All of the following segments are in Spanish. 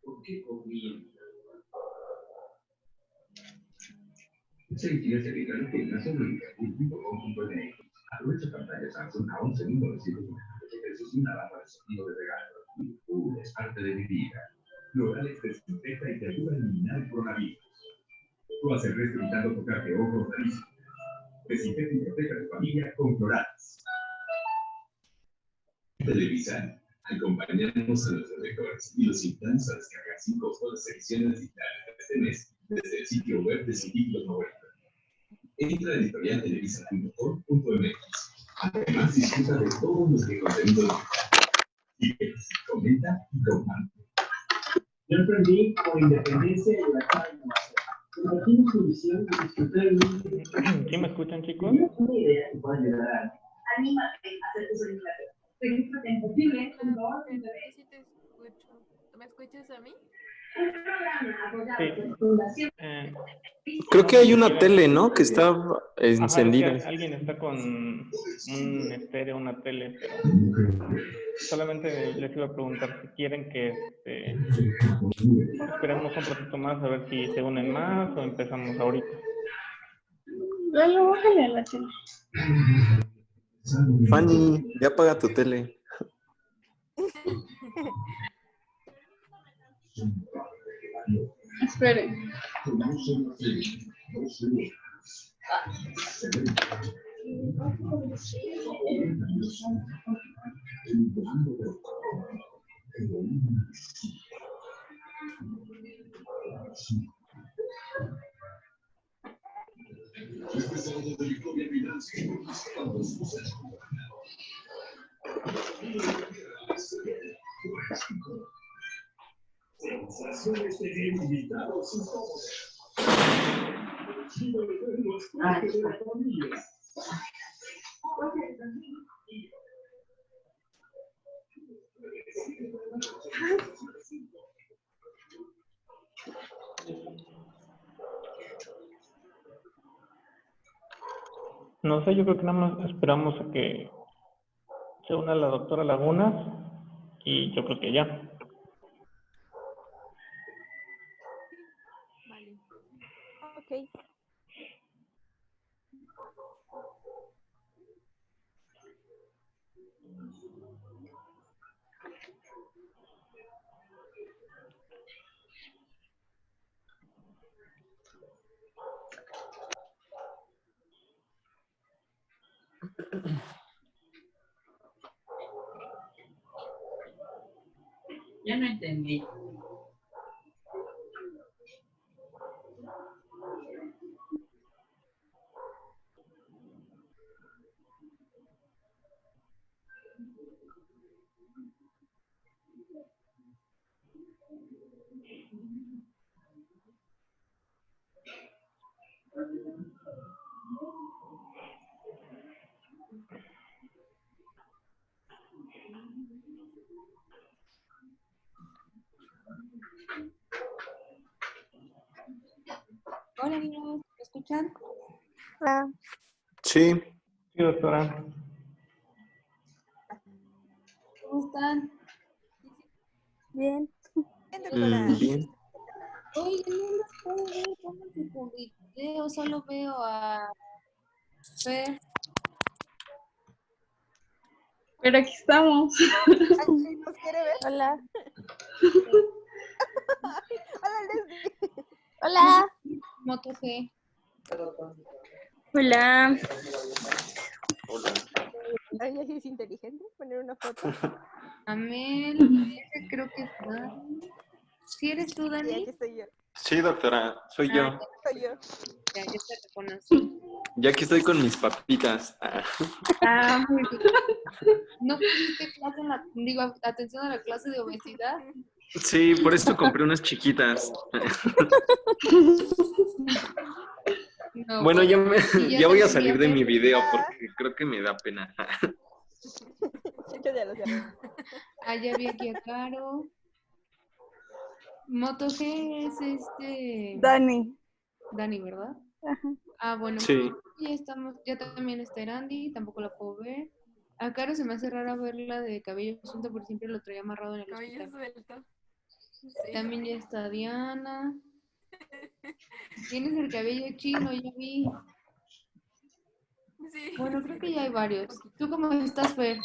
¿Por qué comiendo? Esa identidad se declara que la sobre.com.mx. Aprovecha pantalla Samsung a 11.997 pesos y una lámpara de sonido de regalo. Es parte de mi vida. L'Oreal desinfecta y te ayuda a eliminar el coronavirus. Tú haces el resto evitando tocarte ojos, nariz. Desinfecta y protege a tu familia con Cloralex. Televisa. Acompañamos a los lectores y los invitamos a descargar 5 costo las ediciones digitales de este mes desde el sitio web de su título favorito. Entra a editorialtelevisa.com.mx. Además, disfruta de todos los contenidos digitales. Comenta y comparte. Yo emprendí por independencia y libertad de innovación. Compartimos tu visión y disfrutar el mundo. ¿Sí me escuchan, chicos? ¿Tienes una idea que pueda ayudar a alguien? Anímate a hacer tus iniciativas. Regístrate en posible.org. Sí te escucho. ¿Me escuchas a mí? Un programa apoyado Sí. por Fundación. Creo que hay una tele, ¿no? Que está Ajá, encendida. es que alguien está con un estéreo, una tele, pero solamente les iba a preguntar si quieren que esperemos un ratito más a ver si se unen más o empezamos ahorita. Luego bájale a la tele. Fanny, ya apaga tu tele. Esperen. Sensaciones de invitados incómodos. No sé, yo creo que nada más esperamos a que se una la doctora Lagunas y yo creo que ya. Vale. Ok. Ya no entendí. Hola niños, ¿me escuchan? Ah, Sí. Sí, doctora. ¿Cómo están? bien. Bien, doctora. Bien. Oye, no los puedo ver, pónganse con video, solo veo a Fer. Pero aquí estamos. Ay, ¿nos quiere ver? Hola. Hola, Leslie. Hola. Moto G. Hola. Ay, así es inteligente poner una foto. Amel, ese creo que está. ¿Sí eres tú, Sí, Dani? aquí estoy yo. Sí, doctora, soy yo. Soy yo. Ya te reconocí. Ya aquí estoy con mis papitas. Ah, muy bien. ¿No pusiste clase en atención a la clase de obesidad? Sí, por eso compré unas chiquitas. No, Bueno, ya, ¿y ya voy a te salir de mi viaje? video porque creo que me da pena. Yo ya lo sé. Ah, ya vi aquí a Caro. Moto G es Dani. Dani, ¿verdad? Ajá. Ah, bueno. Sí. Ya estamos, ya también está Erandi, tampoco la puedo ver. A Caro se me hace rara verla de cabello suelto porque siempre lo traía amarrado en el Cabello hospital. suelto. Sí. También ya está Diana. Tienes el cabello chino, ya vi. Sí. Bueno, creo que ya hay varios. ¿Tú cómo estás, Fer?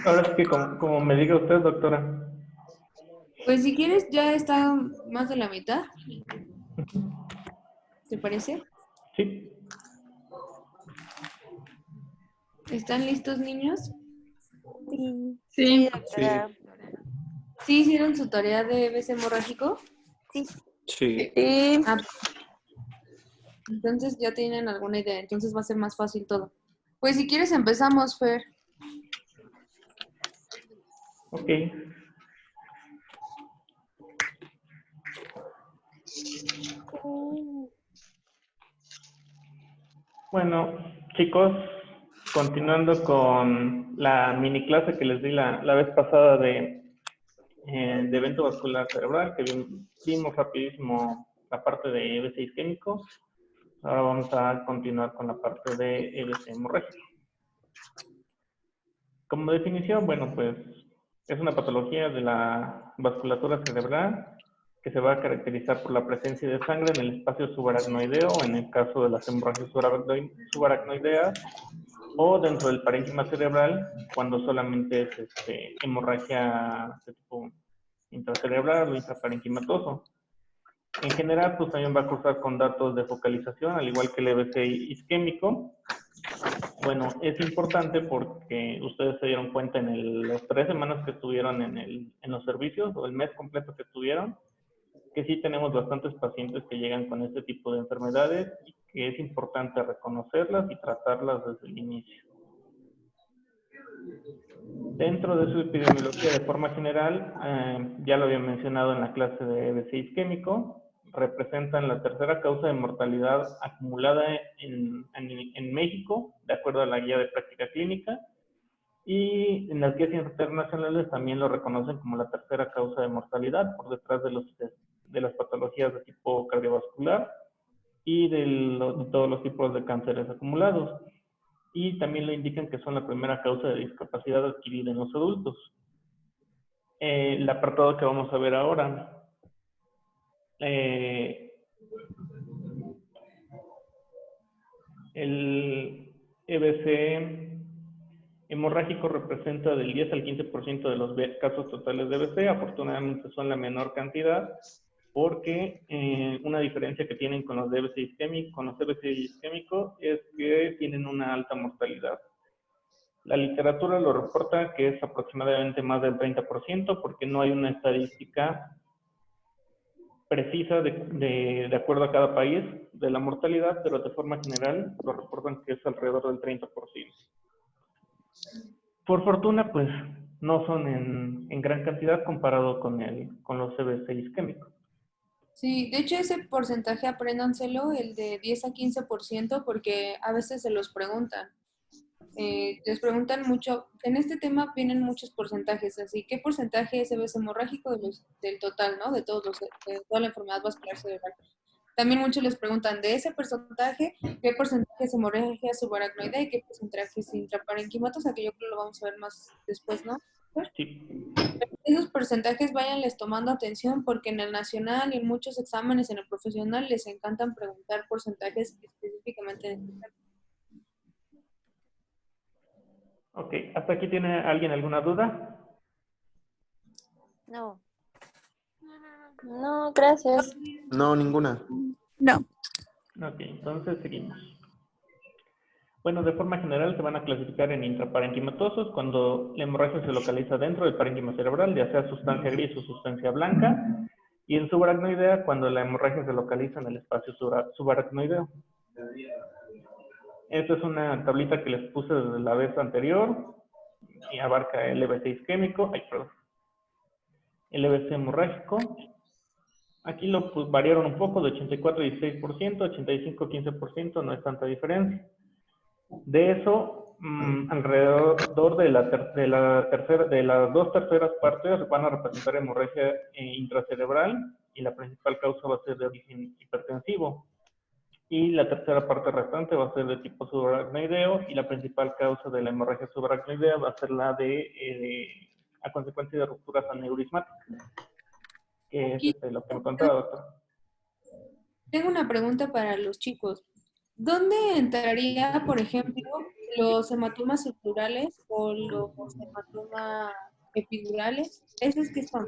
Ahora sí que como me diga usted, doctora. Pues si quieres, ya está más de la mitad. ¿Te parece? Sí. ¿Están listos, niños? Sí. Sí. Doctora. ¿Sí hicieron su tarea de BC hemorrágico? Sí. Sí. Sí. Ah, entonces ya tienen alguna idea, entonces va a ser más fácil todo. Pues si quieres empezamos, Fer. Ok. Bueno, chicos, continuando con la mini clase que les di la vez pasada de evento vascular cerebral, que vimos rapidísimo la parte de EBC isquémico. Ahora vamos a continuar con la parte de EBC hemorrágico. Como definición, bueno, pues es una patología de la vasculatura cerebral que se va a caracterizar por la presencia de sangre en el espacio subaracnoideo, en el caso de las hemorragias subaracnoideas, o dentro del parénquima cerebral, cuando solamente es hemorragia de tipo intracerebral o intraparenquimatoso. En general, pues también va a cursar con datos de focalización, al igual que el EBC isquémico. Bueno, es importante porque ustedes se dieron cuenta en las 3 semanas que estuvieron en los servicios, o el mes completo que estuvieron, que sí tenemos bastantes pacientes que llegan con este tipo de enfermedades y que es importante reconocerlas y tratarlas desde el inicio. Dentro de su epidemiología de forma general, ya lo había mencionado en la clase de EBC isquémico, representan la tercera causa de mortalidad acumulada en México, de acuerdo a la guía de práctica clínica, y en las guías internacionales también lo reconocen como la tercera causa de mortalidad, por detrás de las patologías de tipo cardiovascular y de todos los tipos de cánceres acumulados. Y también le indican que son la primera causa de discapacidad adquirida en los adultos. El apartado que vamos a ver ahora. El EBC hemorrágico representa del 10 al 15% de los casos totales de EBC. Afortunadamente son la menor cantidad, porque una diferencia que tienen con los EBC isquémicos es que tienen una alta mortalidad. La literatura lo reporta que es aproximadamente más del 30%, porque no hay una estadística precisa de acuerdo a cada país de la mortalidad, pero de forma general lo reportan que es alrededor del 30%. Por fortuna, pues no son en gran cantidad comparado con los EBC isquémicos. Sí, de hecho ese porcentaje apréndanselo, el de 10 a 15%, porque a veces se los preguntan. Les preguntan mucho, en este tema vienen muchos porcentajes, así, ¿qué porcentaje es EBC hemorrágico del total, ¿no? De toda la enfermedad vascular cerebral. También muchos les preguntan de ese porcentaje, ¿qué porcentaje es hemorragia subaracnoidea y qué porcentaje es intraparenquimatosa? Que yo creo que lo vamos a ver más después, ¿no? Sí. Esos porcentajes váyanles tomando atención porque en el nacional y en muchos exámenes en el profesional les encantan preguntar porcentajes específicamente en este tema. Ok, ¿hasta aquí tiene alguien alguna duda? No. No, gracias. No, ninguna. No. Ok, entonces seguimos. Bueno, de forma general se van a clasificar en intraparenquimatosos cuando la hemorragia se localiza dentro del parénquima cerebral, ya sea sustancia gris o sustancia blanca, y en subaracnoidea cuando la hemorragia se localiza en el espacio subaracnoideo. Esta es una tablita que les puse desde la vez anterior y abarca el EBC isquémico, el EBC hemorrágico. Aquí lo variaron un poco de 84 a 16%, 85 a 15%, no es tanta diferencia. De eso, alrededor de las 2/3 partes van a representar hemorragia intracerebral y la principal causa va a ser de origen hipertensivo. Y la tercera parte restante va a ser de tipo subaracnoideo y la principal causa de la hemorragia subaracnoidea va a ser la a consecuencia de rupturas aneurismáticas, que es Y lo que me contaba, doctor. tengo una pregunta para los chicos. ¿Dónde entraría, por ejemplo, los hematomas subdurales o los hematomas epidurales? ¿Esos qué son?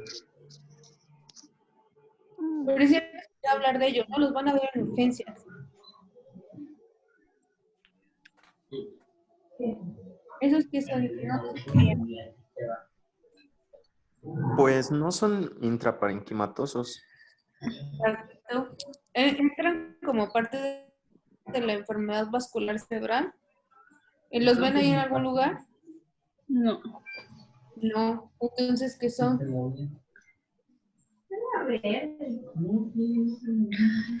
Pero es cierto que hablar de ellos, ¿no? Los van a ver en urgencias. ¿Esos qué son? No sé qué Pues no son intraparenquimatosos. serían. Entran como parte de la enfermedad vascular cerebral. ¿Los ven ahí en algún lugar? No. No. Entonces, ¿qué son?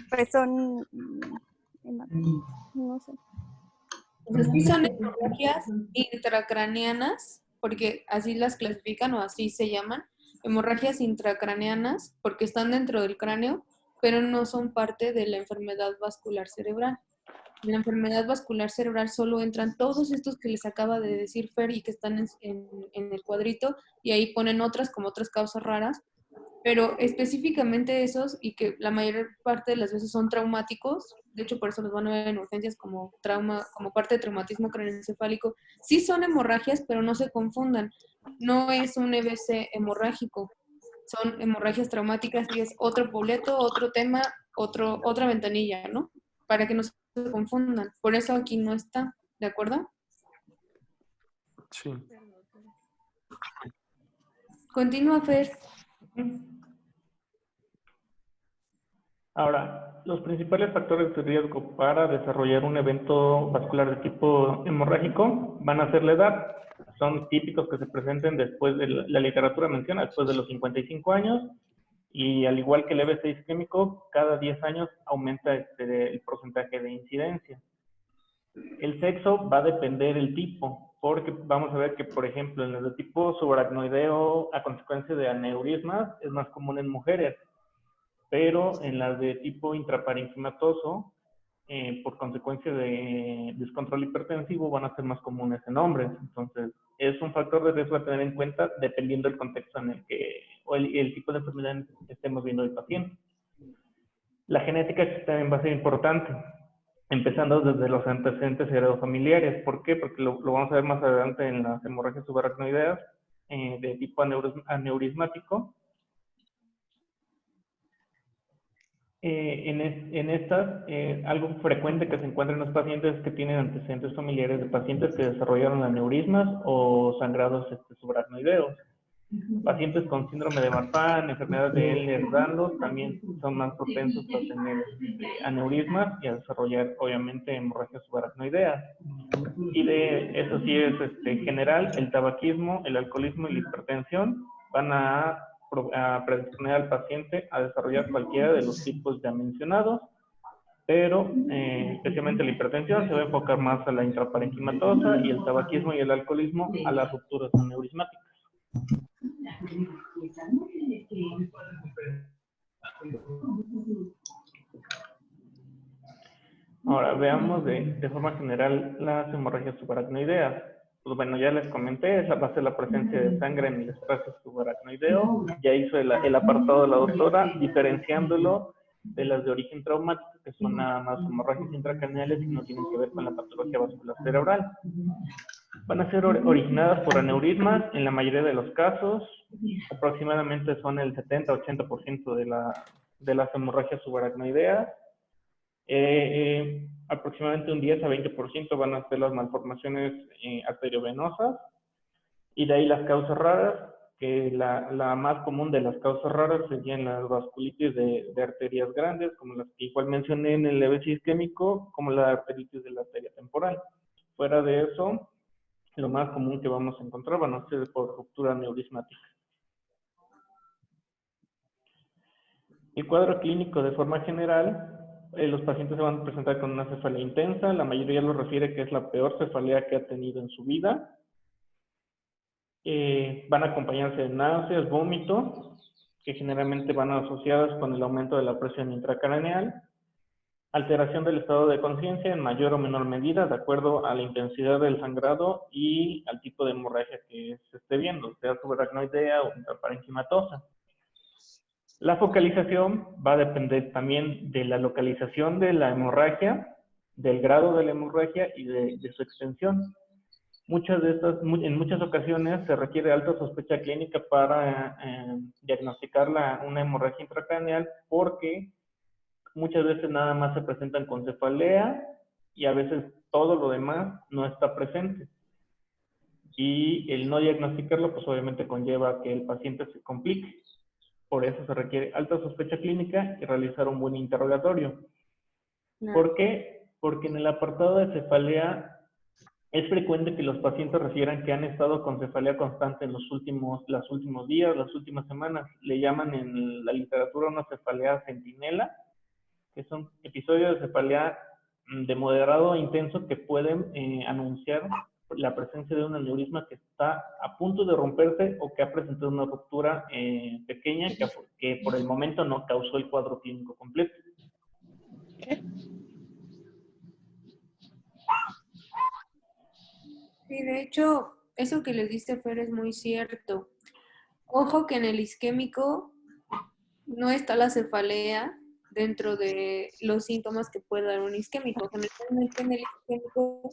Pues son, no sé. Entonces, son hemorragias intracraneanas, porque así las clasifican o así se llaman, hemorragias intracraneanas, porque están dentro del cráneo, pero no son parte de la enfermedad vascular cerebral. En la enfermedad vascular cerebral solo entran todos estos que les acaba de decir Fer y que están en el cuadrito, y ahí ponen otras como otras causas raras, pero específicamente esos y que la mayor parte de las veces son traumáticos, de hecho por eso los van a ver en urgencias como trauma, como parte de traumatismo craneoencefálico, sí son hemorragias, pero no se confundan, no es un EBC hemorrágico, son hemorragias traumáticas y es otro boleto, otro tema, otra ventanilla, ¿no? Para que no se confundan, por eso aquí no está, ¿de acuerdo? Sí. Continúa, Fer. Ahora, los principales factores de riesgo para desarrollar un evento vascular de tipo hemorrágico van a ser la edad. Son típicos que se presenten después de la literatura menciona, después de los 55 años, y al igual que el EBC isquémico, cada 10 años aumenta el porcentaje de incidencia. El sexo va a depender del tipo, porque vamos a ver que, por ejemplo, en el de tipo subaracnoideo, a consecuencia de aneurismas, es más común en mujeres, pero en las de tipo intraparenquimatoso, por consecuencia de descontrol hipertensivo, van a ser más comunes en hombres. Entonces, es un factor de riesgo a tener en cuenta dependiendo del contexto en el que, o el tipo de enfermedad en el que estemos viendo el paciente. La genética también va a ser importante, empezando desde los antecedentes heredofamiliares. ¿Por qué? Porque lo vamos a ver más adelante en las hemorragias subaracnoideas de tipo aneurismático. En estas, algo frecuente que se encuentra en los pacientes es que tienen antecedentes familiares de pacientes que desarrollaron aneurismas o sangrados subaracnoideos. Pacientes con síndrome de Marfan, enfermedad de Ehlers-Danlos, también son más propensos a tener aneurismas y a desarrollar, obviamente, hemorragias subaracnoideas. Y de eso sí es general, el tabaquismo, el alcoholismo y la hipertensión van a predisponer al paciente a desarrollar cualquiera de los tipos ya mencionados, pero especialmente la hipertensión se va a enfocar más a la intraparenquimatosa y el tabaquismo y el alcoholismo a las rupturas aneurismáticas. Ahora veamos de forma general las hemorragias subaracnoideas. Pues bueno, ya les comenté, esa va a ser la presencia de sangre en el espacio subaracnoideo. Ya hizo el apartado de la doctora, diferenciándolo de las de origen traumático, que son nada más hemorragias intracraneales y no tienen que ver con la patología vascular cerebral. Van a ser originadas por aneurismas en la mayoría de los casos. Aproximadamente son el 70-80% de las hemorragias subaracnoideas. Aproximadamente un 10 a 20% van a ser las malformaciones arteriovenosas, y de ahí las causas raras, que la más común de las causas raras serían las vasculitis de arterias grandes, como las que igual mencioné en el EBC isquémico, como la arteritis de la arteria temporal. Fuera de eso, lo más común que vamos a encontrar van a ser por ruptura aneurismática. El cuadro clínico de forma general, los pacientes se van a presentar con una cefalea intensa, la mayoría lo refiere que es la peor cefalea que ha tenido en su vida. Van a acompañarse de náuseas, vómito, que generalmente van asociadas con el aumento de la presión intracraneal, alteración del estado de conciencia en mayor o menor medida de acuerdo a la intensidad del sangrado y al tipo de hemorragia que se esté viendo, sea subaracnoidea o intraparenquimatosa. La focalización va a depender también de la localización de la hemorragia, del grado de la hemorragia y de su extensión. En muchas ocasiones se requiere alta sospecha clínica para diagnosticar una hemorragia intracraneal porque muchas veces nada más se presentan con cefalea y a veces todo lo demás no está presente. Y el no diagnosticarlo, pues obviamente conlleva que el paciente se complique. Por eso se requiere alta sospecha clínica y realizar un buen interrogatorio. ¿Por qué? Porque en el apartado de cefalea es frecuente que los pacientes refieran que han estado con cefalea constante en los últimos días, las últimas semanas. Le llaman en la literatura una cefalea centinela, que son episodios de cefalea de moderado a intenso que pueden anunciar la presencia de un aneurisma que está a punto de romperse o que ha presentado una ruptura pequeña que por el momento no causó el cuadro clínico completo. Sí, de hecho, eso que les diste, Fer, es muy cierto. Ojo que en el isquémico no está la cefalea dentro de los síntomas que puede dar un isquémico. Generalmente en el isquémico,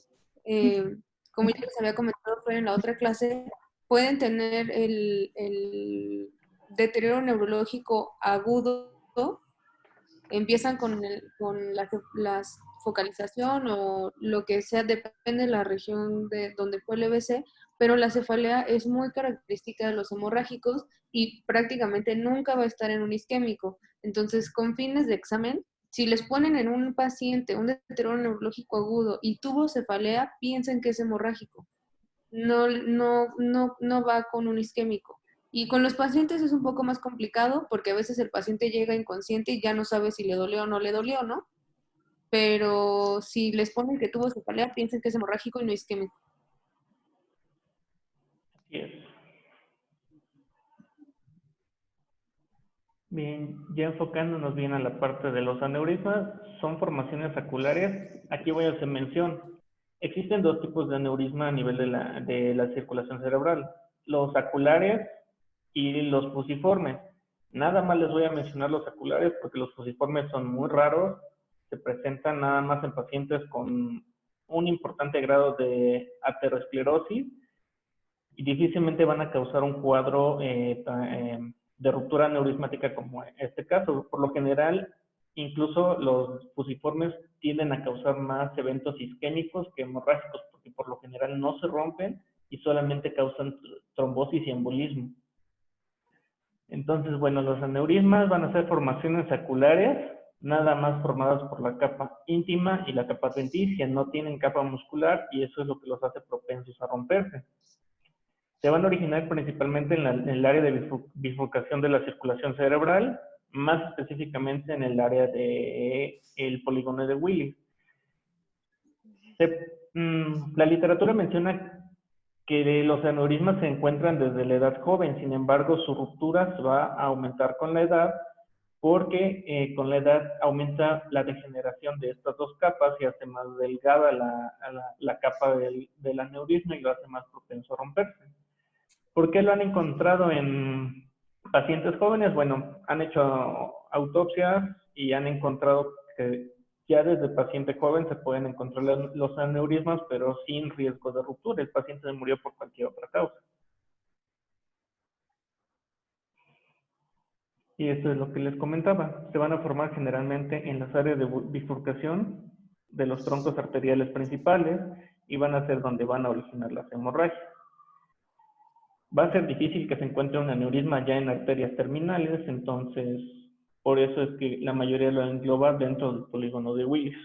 como ya les había comentado Fer en la otra clase, pueden tener el deterioro neurológico agudo, empiezan con la focalización o lo que sea, depende de la región de donde fue el EBC, pero la cefalea es muy característica de los hemorrágicos y prácticamente nunca va a estar en un isquémico. Entonces, con fines de examen, si les ponen en un paciente un deterioro neurológico agudo y tuvo cefalea, piensen que es hemorrágico. No va con un isquémico. Y con los pacientes es un poco más complicado porque a veces el paciente llega inconsciente y ya no sabe si le dolió o no le dolió, ¿no? Pero si les ponen que tuvo cefalea, piensen que es hemorrágico y no isquémico. Así es. Bien, ya enfocándonos bien a la parte de los aneurismas, son formaciones saculares. Aquí voy a hacer mención. Existen dos tipos de aneurisma a nivel de la circulación cerebral. Los saculares y los fusiformes. Nada más les voy a mencionar los saculares porque los fusiformes son muy raros. Se presentan nada más en pacientes con un importante grado de aterosclerosis y difícilmente van a causar un cuadro de ruptura neurismática como este caso. Por lo general, incluso los fusiformes tienden a causar más eventos isquémicos que hemorrágicos, porque por lo general no se rompen y solamente causan trombosis y embolismo. Entonces, bueno, los aneurismas van a ser formaciones saculares, nada más formadas por la capa íntima y la capa adventicia, no tienen capa muscular y eso es lo que los hace propensos a romperse. Se van a originar principalmente en el área de bifurcación de la circulación cerebral, más específicamente en el área del polígono de Willis. La literatura menciona que los aneurismas se encuentran desde la edad joven, sin embargo su ruptura se va a aumentar con la edad porque con la edad aumenta la degeneración de estas dos capas y hace más delgada la capa del aneurisma y lo hace más propenso a romperse. ¿Por qué lo han encontrado en pacientes jóvenes? Bueno, han hecho autopsias y han encontrado que ya desde paciente joven se pueden encontrar los aneurismas, pero sin riesgo de ruptura. El paciente murió por cualquier otra causa. Y esto es lo que les comentaba. Se van a formar generalmente en las áreas de bifurcación de los troncos arteriales principales y van a ser donde van a originar las hemorragias. Va a ser difícil que se encuentre un aneurisma ya en arterias terminales, entonces por eso es que la mayoría lo engloba dentro del polígono de Willis.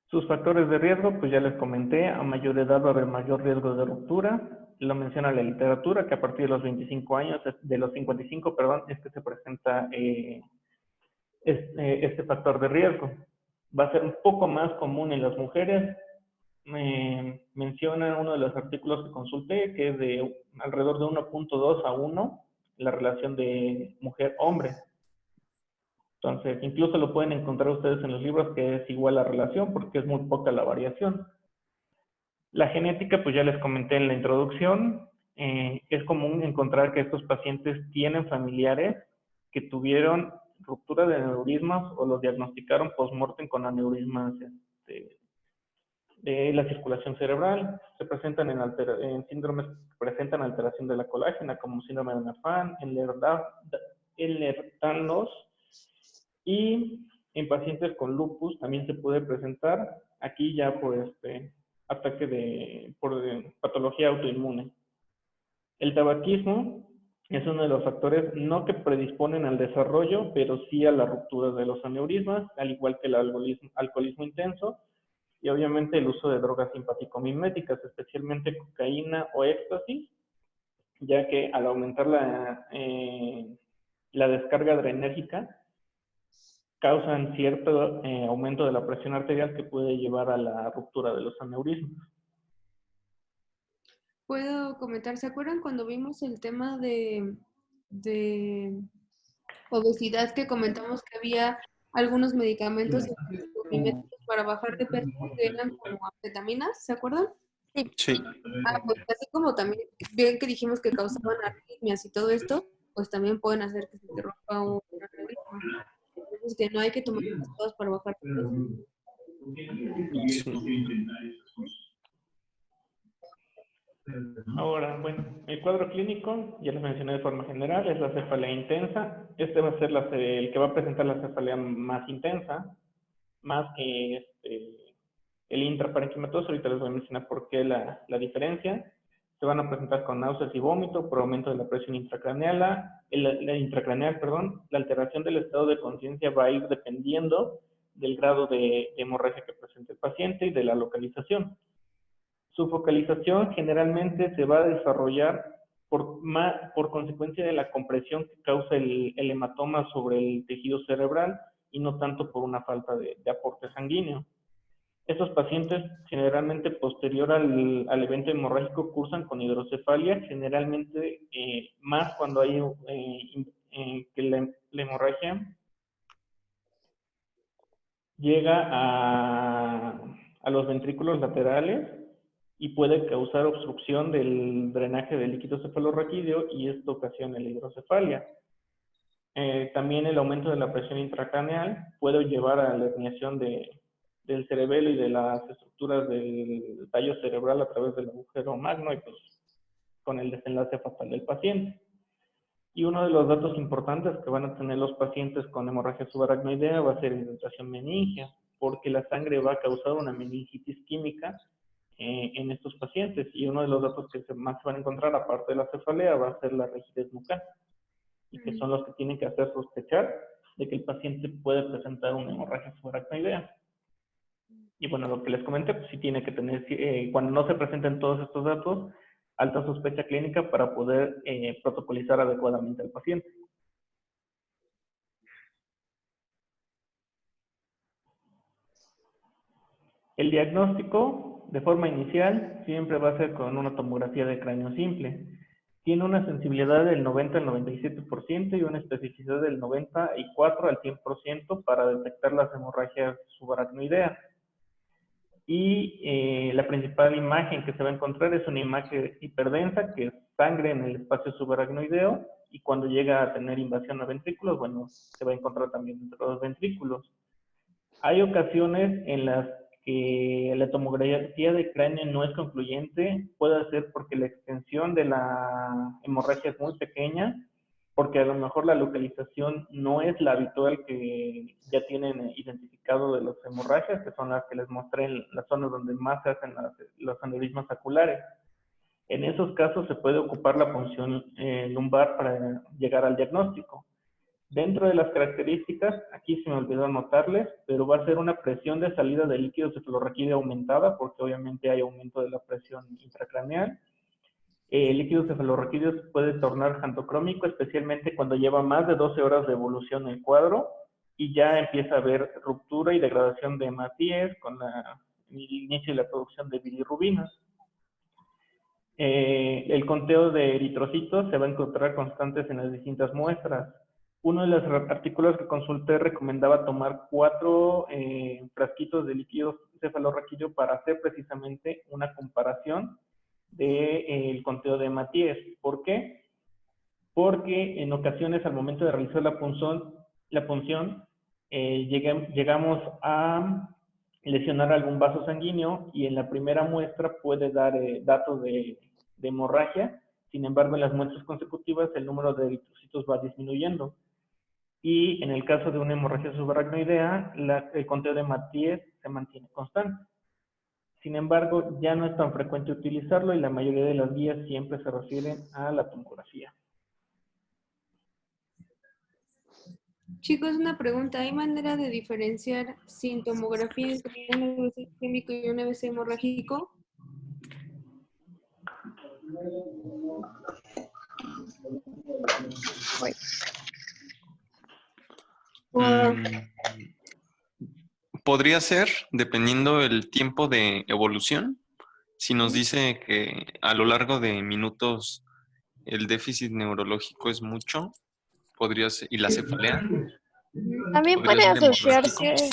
Sus factores de riesgo, pues ya les comenté, a mayor edad va a haber mayor riesgo de ruptura. Lo menciona la literatura, que a partir de los 25 años, de los 55, perdón, es que se presenta este factor de riesgo. Va a ser un poco más común en las mujeres, menciona uno de los artículos que consulté, que es de alrededor de 1.2 a 1, la relación de mujer-hombre. Entonces, incluso lo pueden encontrar ustedes en los libros que es igual la relación, porque es muy poca la variación. La genética, pues ya les comenté en la introducción, es común encontrar que estos pacientes tienen familiares que tuvieron ruptura de aneurismas o los diagnosticaron post-mortem con aneurismas de la circulación cerebral. Se presentan en síndromes que presentan alteración de la colágena, como síndrome de Marfan, Ehlers-Danlos, y en pacientes con lupus también se puede presentar, aquí ya por ataque por patología autoinmune. El tabaquismo es uno de los factores no que predisponen al desarrollo, pero sí a la ruptura de los aneurismas, al igual que el alcoholismo intenso, y obviamente el uso de drogas simpático-miméticas, especialmente cocaína o éxtasis, ya que al aumentar la descarga adrenérgica, causan cierto aumento de la presión arterial que puede llevar a la ruptura de los aneurismas. Puedo comentar, ¿se acuerdan cuando vimos el tema de obesidad que comentamos que había algunos medicamentos para bajar de peso que eran como anfetaminas? ¿Se acuerdan? Sí. Pues así como también bien que dijimos que causaban arritmias y todo esto, pues también pueden hacer que se te rompa un aneurisma. Entonces que no hay que tomar cosas para bajar de peso. Ahora, bueno, el cuadro clínico, ya les mencioné de forma general, es la cefalea intensa. Este va a ser el que va a presentar la cefalea más intensa, más que el intraparenquimatoso. Ahorita les voy a mencionar por qué la diferencia. Se van a presentar con náuseas y vómito por aumento de la presión intracraneal. La alteración del estado de conciencia va a ir dependiendo del grado de hemorragia que presente el paciente y de la localización. Su focalización generalmente se va a desarrollar por consecuencia de la compresión que causa el hematoma sobre el tejido cerebral y no tanto por una falta de aporte sanguíneo. Estos pacientes generalmente posterior al evento hemorrágico cursan con hidrocefalia, generalmente más cuando hay que la hemorragia llega a los ventrículos laterales y puede causar obstrucción del drenaje del líquido cefalorraquídeo y esto ocasiona la hidrocefalia. También el aumento de la presión intracraneal puede llevar a la herniación del cerebelo y de las estructuras del tallo cerebral a través del agujero magno y pues con el desenlace fatal del paciente. Y uno de los datos importantes que van a tener los pacientes con hemorragia subaracnoidea va a ser indentación meningia, porque la sangre va a causar una meningitis química en estos pacientes. Y uno de los datos que más se van a encontrar, aparte de la cefalea, va a ser la rigidez nucal, y que son los que tienen que hacer sospechar de que el paciente puede presentar una hemorragia subaracnoidea. Y bueno, lo que les comenté, pues sí tiene que tener, cuando no se presenten todos estos datos, alta sospecha clínica para poder protocolizar adecuadamente al paciente. El diagnóstico, de forma inicial, siempre va a ser con una tomografía de cráneo simple. Tiene una sensibilidad del 90 al 97% y una especificidad del 94 al 100% para detectar las hemorragias subaracnoideas. Y la principal imagen que se va a encontrar es una imagen hiperdensa, que es sangre en el espacio subaracnoideo, y cuando llega a tener invasión a ventrículos, bueno, se va a encontrar también entre los ventrículos. Hay ocasiones en las que la tomografía de cráneo no es concluyente, puede ser porque la extensión de la hemorragia es muy pequeña, porque a lo mejor la localización no es la habitual que ya tienen identificado de las hemorragias, que son las que les mostré en las zonas donde más se hacen los aneurismas saculares. En esos casos se puede ocupar la punción lumbar para llegar al diagnóstico. Dentro de las características, aquí se me olvidó anotarles, pero va a ser una presión de salida de líquido cefalorraquídeo aumentada, porque obviamente hay aumento de la presión intracraneal. El líquido cefalorraquídeo se puede tornar xantocrómico, especialmente cuando lleva más de 12 horas de evolución el cuadro y ya empieza a haber ruptura y degradación de hemátides con el inicio de la producción de bilirrubinas. El conteo de eritrocitos se va a encontrar constantes en las distintas muestras. Uno de los artículos que consulté recomendaba tomar 4 frasquitos de líquido cefalorraquídeo para hacer precisamente una comparación del conteo de Matías. ¿Por qué? Porque en ocasiones al momento de realizar la punción llegamos a lesionar algún vaso sanguíneo y en la primera muestra puede dar datos de hemorragia. Sin embargo, en las muestras consecutivas el número de eritrocitos va disminuyendo. Y en el caso de una hemorragia subaracnoidea, el conteo de Matías se mantiene constante. Sin embargo, ya no es tan frecuente utilizarlo y la mayoría de las guías siempre se refieren a la tomografía. Chicos, una pregunta. ¿Hay manera de diferenciar sin tomografía entre un AVC isquémico y un AVC hemorrágico? Podría ser, dependiendo el tiempo de evolución. Si nos dice que a lo largo de minutos el déficit neurológico es mucho, podría ser, y la cefalea, También podría puede ser hemorrágico. asociarse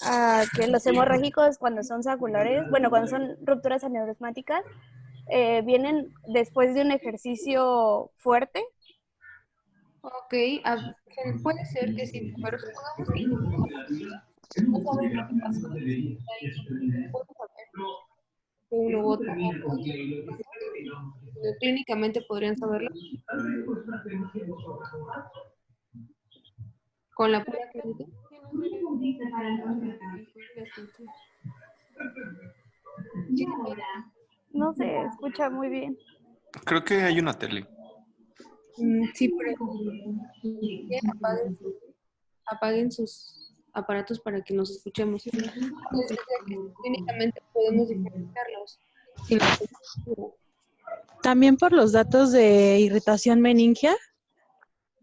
a que los hemorrágicos cuando son saculares, bueno, cuando son rupturas aneurismáticas, vienen después de un ejercicio fuerte. Ok, puede ser que sí, pero supongamos que no sabes lo que pasó. Puedes saber que uno u otro. Clínicamente podrían saberlo. Con la pura clínica. No se escucha muy bien. Creo que hay una tele. Sí, pero apaguen sus aparatos para que nos escuchemos. Entonces, clínicamente podemos diferenciarlos. Sí. También por los datos de irritación meningia.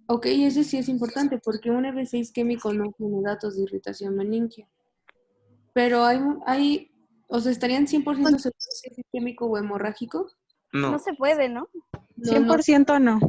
Ok, ese sí es importante porque un AVC isquémico no tiene datos de irritación meningia. Pero o sea, ¿estarían 100% seguros que es isquémico o hemorrágico? No se puede, ¿no? 100% no.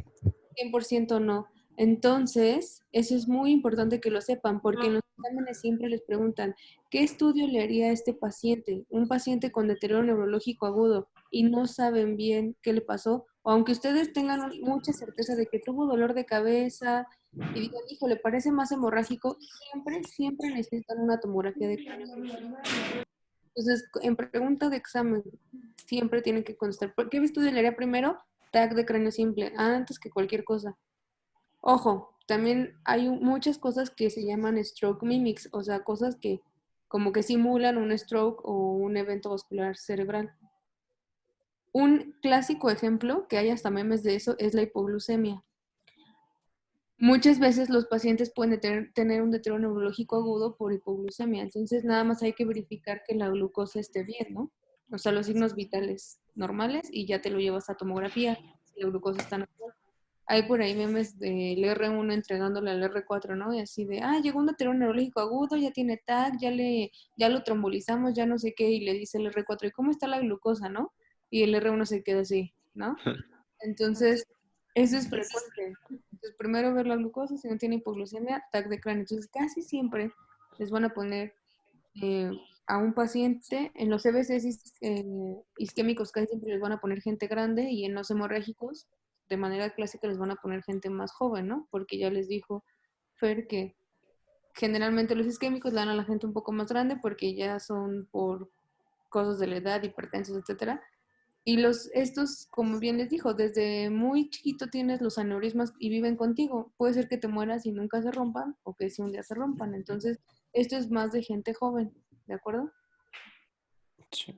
100% no. Entonces, eso es muy importante que lo sepan, porque en los exámenes siempre les preguntan, ¿qué estudio le haría a este paciente? Un paciente con deterioro neurológico agudo y no saben bien qué le pasó, o aunque ustedes tengan mucha certeza de que tuvo dolor de cabeza y digan, hijo, le parece más hemorrágico, siempre necesitan una tomografía de cráneo. Entonces, en pregunta de examen, siempre tienen que contestar, ¿qué estudio le haría primero? TAC de cráneo simple, antes que cualquier cosa. Ojo, también hay muchas cosas que se llaman stroke mimics, o sea, cosas que como que simulan un stroke o un evento vascular cerebral. Un clásico ejemplo, que hay hasta memes de eso, es la hipoglucemia. Muchas veces los pacientes pueden tener un deterioro neurológico agudo por hipoglucemia, entonces nada más hay que verificar que la glucosa esté bien, ¿no? O sea, los signos vitales normales y ya te lo llevas a tomografía si la glucosa está normal. Hay por ahí memes del R1 entregándole al R4, ¿no? Y así de, llegó un deterioro neurológico agudo, ya tiene TAC, ya lo trombolizamos, ya no sé qué, y le dice el R4, ¿y cómo está la glucosa, no? Y el R1 se queda así, ¿no? Entonces, eso es frecuente. Entonces, primero ver la glucosa, si no tiene hipoglucemia, TAC de cráneo. Entonces, casi siempre les van a poner a un paciente, en los CVCs isquémicos casi siempre les van a poner gente grande y en los hemorrágicos de manera clásica les van a poner gente más joven, ¿no? Porque ya les dijo Fer que generalmente los isquémicos le dan a la gente un poco más grande porque ya son por cosas de la edad, hipertensos, etcétera. Y estos, como bien les dijo, desde muy chiquito tienes los aneurismas y viven contigo. Puede ser que te mueras y nunca se rompan o que si un día se rompan. Entonces, esto es más de gente joven, ¿de acuerdo? Sí.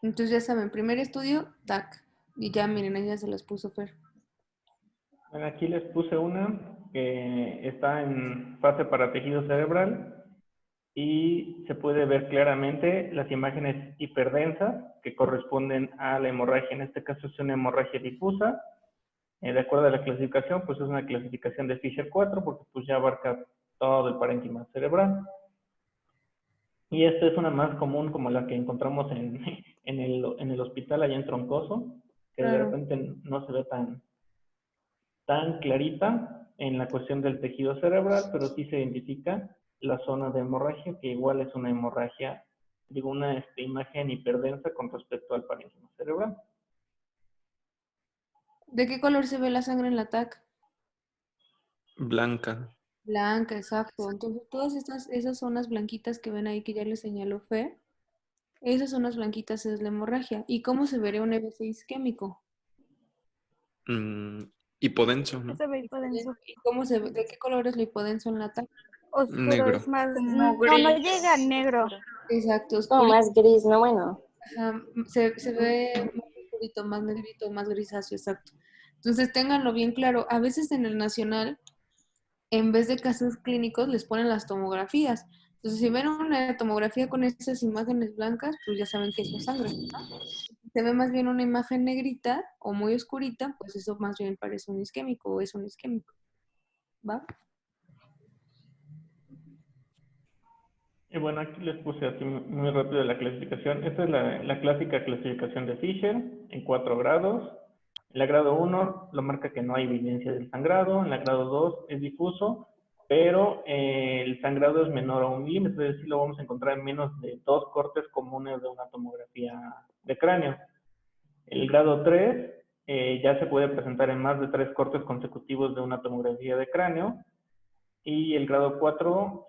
Entonces ya saben, primer estudio, TAC. Y ya miren, ella se las puso Fer. Bueno, aquí les puse una que está en fase para tejido cerebral y se puede ver claramente las imágenes hiperdensas que corresponden a la hemorragia. En este caso es una hemorragia difusa. De acuerdo a la clasificación, pues es una clasificación de Fisher 4 porque pues ya abarca todo el parénquima cerebral. Y esta es una más común como la que encontramos en el hospital allá en Troncoso, que de Claro. repente no se ve tan clarita en la cuestión del tejido cerebral, pero sí se identifica la zona de hemorragia, que igual es una hemorragia, digo, una imagen hiperdensa con respecto al parénquima cerebral. ¿De qué color se ve la sangre en la TAC? Blanca. Blanca, exacto. Entonces, todas esas zonas blanquitas que ven ahí que ya le señaló Fer, esas zonas blanquitas es la hemorragia. ¿Y cómo se vería un EBC isquémico? Hipodenso, ¿no? Ese ve hipodenso. ¿Y de qué color es la hipodenso en la TAC? Oscuro, Negro. es más. Como No, no gris. llega a negro. Exacto, Como oscuro. más gris, ¿no? Bueno. Ajá, se ve más oscurito, más negrito, más grisáceo, exacto. Entonces, ténganlo bien claro. A veces en el nacional, en vez de casos clínicos, les ponen las tomografías. Entonces, si ven una tomografía con esas imágenes blancas, pues ya saben que eso es sangre, ¿no? Si se ve más bien una imagen negrita o muy oscurita, pues eso más bien parece un isquémico o es un isquémico. ¿Va? Y bueno, aquí les puse así muy rápido la clasificación. Esta es la clásica clasificación de Fisher en 4 grados. En la grado 1 lo marca que no hay evidencia del sangrado. En la grado 2 es difuso, pero el sangrado es menor a 1 milímetro, es decir, lo vamos a encontrar en menos de 2 cortes comunes de una tomografía de cráneo. El grado 3 ya se puede presentar en más de 3 cortes consecutivos de una tomografía de cráneo. Y el grado 4,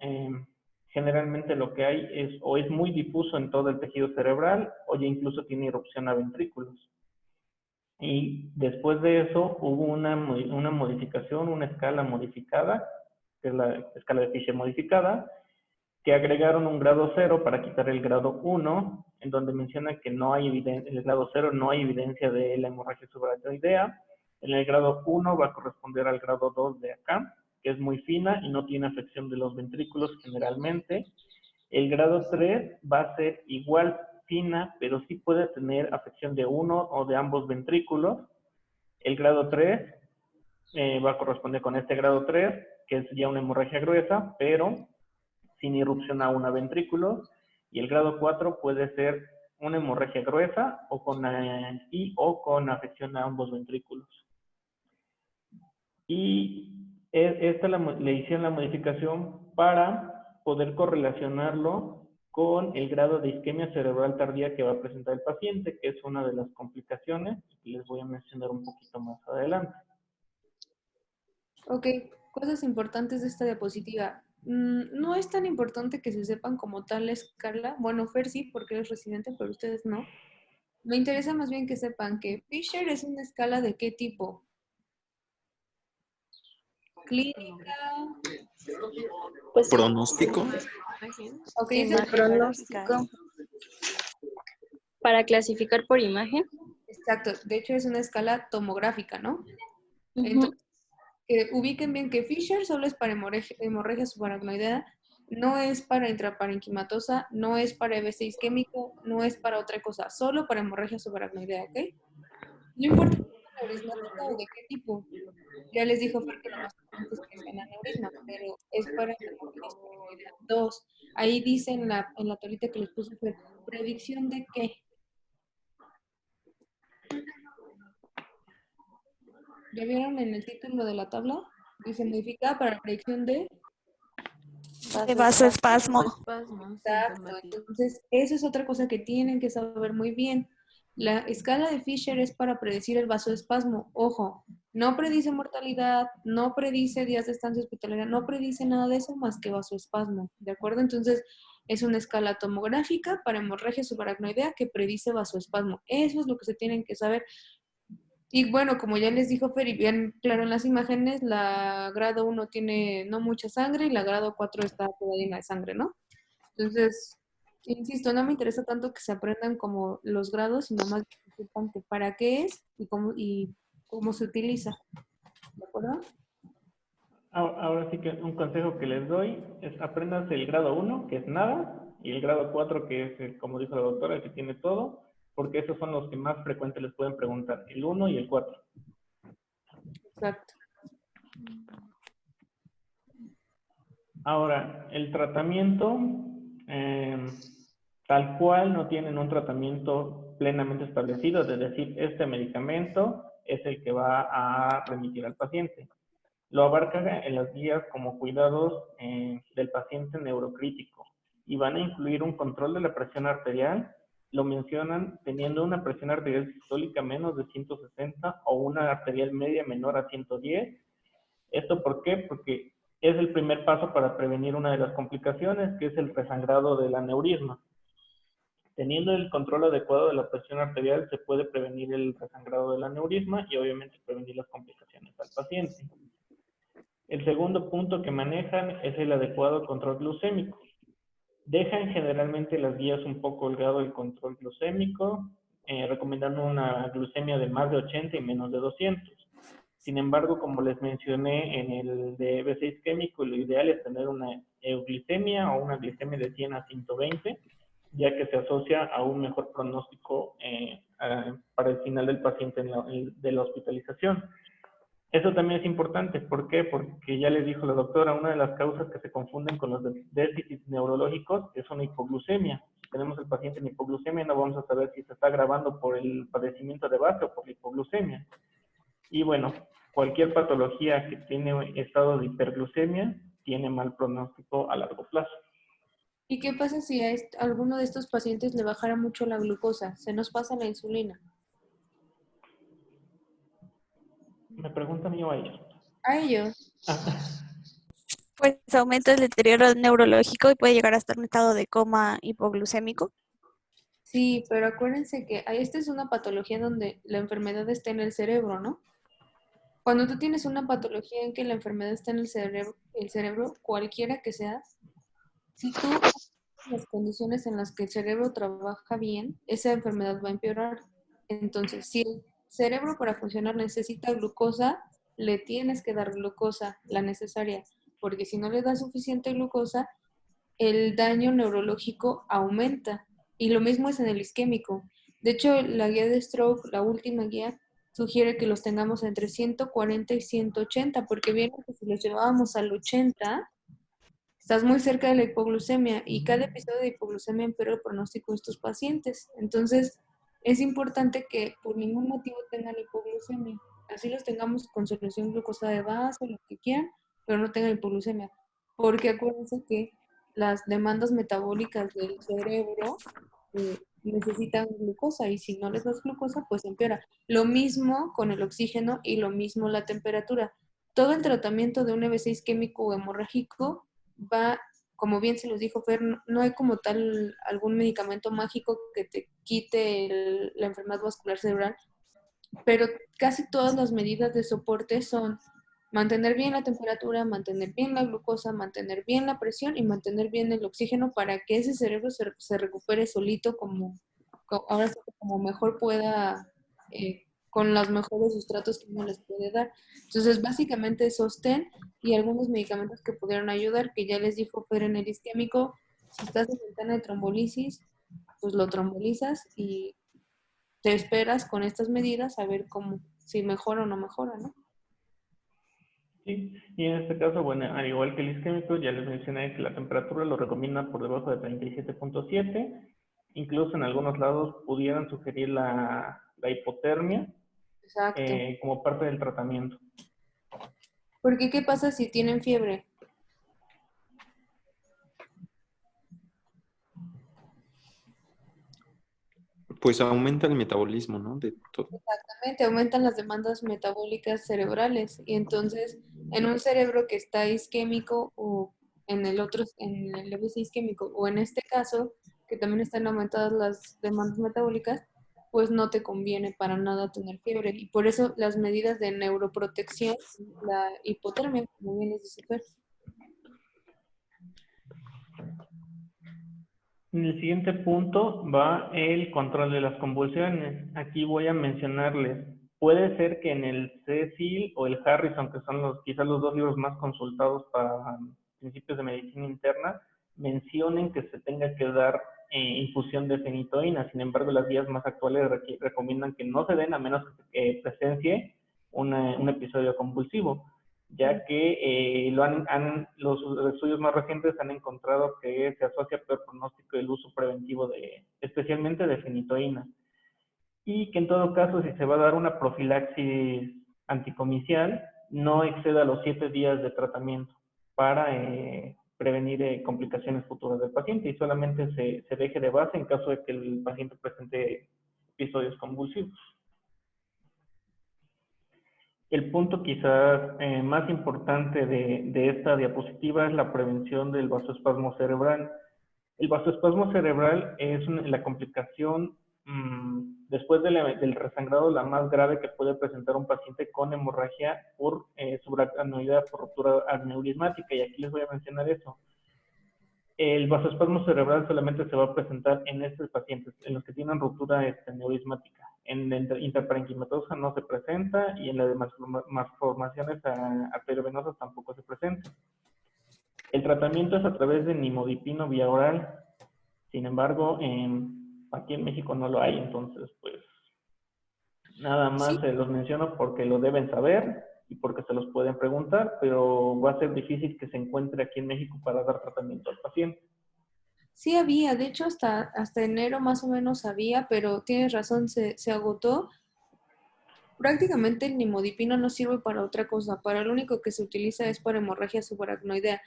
generalmente lo que hay es o es muy difuso en todo el tejido cerebral o ya incluso tiene irrupción a ventrículos. Y después de eso hubo una modificación, una escala modificada, que es la escala de Fisher modificada, que agregaron un grado 0 para quitar el grado 1, en donde menciona que no hay evidencia, en el grado 0 no hay evidencia de la hemorragia subaracnoidea. En el grado 1 va a corresponder al grado 2 de acá, que es muy fina y no tiene afección de los ventrículos generalmente. El grado 3 va a ser igual fina, pero sí puede tener afección de uno o de ambos ventrículos. El grado 3 va a corresponder con este grado 3, que es ya una hemorragia gruesa, pero sin irrupción a una ventrículo. Y el grado 4 puede ser una hemorragia gruesa o con afección a ambos ventrículos. Y esta le hicieron la modificación para poder correlacionarlo con el grado de isquemia cerebral tardía que va a presentar el paciente, que es una de las complicaciones que les voy a mencionar un poquito más adelante. Ok, cosas importantes de esta diapositiva. No es tan importante que se sepan como tal la escala. Bueno, Fer sí, porque eres residente, pero ustedes no. Me interesa más bien que sepan que Fisher es una escala de qué tipo. Clínica. Pues Pronóstico. Ok, El es pronóstico. Para clasificar por imagen. exacto. De hecho, es una escala tomográfica, ¿no? Entonces, ubiquen bien que Fisher solo es para hemorragia subaracnoidea, no es para intraparenquimatosa, no es para EBC isquémico, no es para otra cosa, solo para hemorragia subaracnoidea, ¿ok? No importa si es aneurismática o de qué tipo. Ya les dijo Fer que lo más común es que sea aneurisma, pero es para hemorragia subaracnoidea. 2. Ahí dice en la tablita que les puse Fer, ¿predicción de qué? ¿Ya vieron en el título de la tabla? Dice modificada para la predicción de... De vasoespasmo. Exacto. Entonces, eso es otra cosa que tienen que saber muy bien. La escala de Fisher es para predecir el vasoespasmo. Ojo, no predice mortalidad, no predice días de estancia hospitalaria, no predice nada de eso más que vasoespasmo. ¿De acuerdo? Entonces, es una escala tomográfica para hemorragia subaracnoidea que predice vasoespasmo. Eso es lo que se tienen que saber. Y bueno, como ya les dijo Fer, y bien claro en las imágenes, la grado 1 tiene no mucha sangre y la grado 4 está toda llena de sangre, ¿no? Entonces, insisto, no me interesa tanto que se aprendan como los grados, sino más que sepan que para qué es y cómo se utiliza. ¿De acuerdo? Ahora sí que un consejo que les doy es apréndanse el grado 1, que es nada, y el grado 4, que es, como dijo la doctora, el que tiene todo, porque esos son los que más frecuentes les pueden preguntar, el 1 y el 4. Exacto. Ahora, el tratamiento tal cual no tienen un tratamiento plenamente establecido, es decir, este medicamento es el que va a remitir al paciente. Lo abarca en las guías como cuidados del paciente neurocrítico y van a incluir un control de la presión arterial. Lo mencionan teniendo una presión arterial sistólica menos de 160 o una arterial media menor a 110. ¿Esto por qué? Porque es el primer paso para prevenir una de las complicaciones, que es el resangrado del aneurisma. Teniendo el control adecuado de la presión arterial, se puede prevenir el resangrado del aneurisma y obviamente prevenir las complicaciones al paciente. El segundo punto que manejan es el adecuado control glucémico. Dejan generalmente las guías un poco holgado el control glucémico, recomendando una glucemia de más de 80 y menos de 200. Sin embargo, como les mencioné en el de B6 isquémico, lo ideal es tener una euglicemia o una glicemia de 100 a 120, ya que se asocia a un mejor pronóstico para el final del paciente de la hospitalización. Eso también es importante. ¿Por qué? Porque ya les dijo la doctora, una de las causas que se confunden con los déficits neurológicos es una hipoglucemia. Si tenemos el paciente en hipoglucemia, no vamos a saber si se está agravando por el padecimiento de base o por la hipoglucemia. Y bueno, cualquier patología que tiene estado de hiperglucemia tiene mal pronóstico a largo plazo. ¿Y qué pasa si a alguno de estos pacientes le bajara mucho la glucosa? Se nos pasa la insulina. ¿Me pregunta a mí o a ellos? A ellos. Pues aumenta el deterioro neurológico y puede llegar hasta un estado de coma hipoglucémico. Sí, pero acuérdense que esta es una patología donde la enfermedad está en el cerebro, ¿no? Cuando tú tienes una patología en que la enfermedad está en el cerebro, cualquiera que sea, si tú las condiciones en las que el cerebro trabaja bien, esa enfermedad va a empeorar. Entonces, si el cerebro para funcionar necesita glucosa, le tienes que dar glucosa, la necesaria, porque si no le das suficiente glucosa, el daño neurológico aumenta. Y lo mismo es en el isquémico. De hecho, la guía de stroke, la última guía, sugiere que los tengamos entre 140 y 180, porque vieron que si los llevábamos al 80, estás muy cerca de la hipoglucemia y cada episodio de hipoglucemia empeora el pronóstico de estos pacientes. Entonces, es importante que por ningún motivo tengan hipoglucemia. Así los tengamos con solución glucosa de base, lo que quieran, pero no tengan hipoglucemia. Porque acuérdense que las demandas metabólicas del cerebro necesitan glucosa y si no les das glucosa, pues empeora. Lo mismo con el oxígeno y lo mismo la temperatura. Todo el tratamiento de un EBC isquémico o hemorrágico va, como bien se los dijo Fer, no hay como tal algún medicamento mágico que te quite la enfermedad vascular cerebral, pero casi todas las medidas de soporte son mantener bien la temperatura, mantener bien la glucosa, mantener bien la presión y mantener bien el oxígeno para que ese cerebro se recupere solito ahora sí, como mejor pueda, con los mejores sustratos que uno les puede dar. Entonces, básicamente sostén y algunos medicamentos que pudieron ayudar, que ya les dijo Fer en el isquémico, si estás en ventana de trombolisis, pues lo trombolizas y te esperas con estas medidas a ver si mejora o no mejora, ¿no? Sí, y en este caso, bueno, al igual que el isquémico, ya les mencioné que la temperatura lo recomienda por debajo de 37.7. Incluso en algunos lados pudieran sugerir la hipotermia como parte del tratamiento. Porque, ¿qué pasa si tienen fiebre? Pues aumenta el metabolismo, ¿no? De todo. Exactamente, aumentan las demandas metabólicas cerebrales y entonces en un cerebro que está isquémico o en el EBC isquémico o en este caso que también están aumentadas las demandas metabólicas, pues no te conviene para nada tener fiebre y por eso las medidas de neuroprotección, la hipotermia, como bien les dice Fer. En el siguiente punto va el control de las convulsiones. Aquí voy a mencionarles, puede ser que en el Cecil o el Harrison, que son quizás los dos libros más consultados para principios de medicina interna, mencionen que se tenga que dar infusión de fenitoína. Sin embargo, las guías más actuales recomiendan que no se den a menos que presencie un episodio convulsivo. ya que los estudios más recientes han encontrado que se asocia peor pronóstico el uso preventivo especialmente de fenitoína, y que en todo caso, si se va a dar una profilaxis anticomicial, no exceda los 7 días de tratamiento para prevenir complicaciones futuras del paciente, y solamente se deje de base en caso de que el paciente presente episodios convulsivos. El punto quizás más importante de esta diapositiva es la prevención del vasoespasmo cerebral. El vasoespasmo cerebral es la complicación después del resangrado, la más grave que puede presentar un paciente con hemorragia por subaracnoidea por ruptura aneurismática, y aquí les voy a mencionar eso. El vasoespasmo cerebral solamente se va a presentar en estos pacientes, en los que tienen ruptura aneurismática. En la intraparenquimatosa no se presenta, y en la de malformaciones arteriovenosas tampoco se presenta. El tratamiento es a través de nimodipino vía oral. Sin embargo, aquí en México no lo hay, entonces pues nada más se los menciono porque lo deben saber y porque se los pueden preguntar, pero va a ser difícil que se encuentre aquí en México para dar tratamiento al paciente. Sí había, de hecho hasta enero más o menos había, pero tienes razón, se agotó. Prácticamente el nimodipino no sirve para otra cosa, para lo único que se utiliza es para hemorragia subaracnoidea.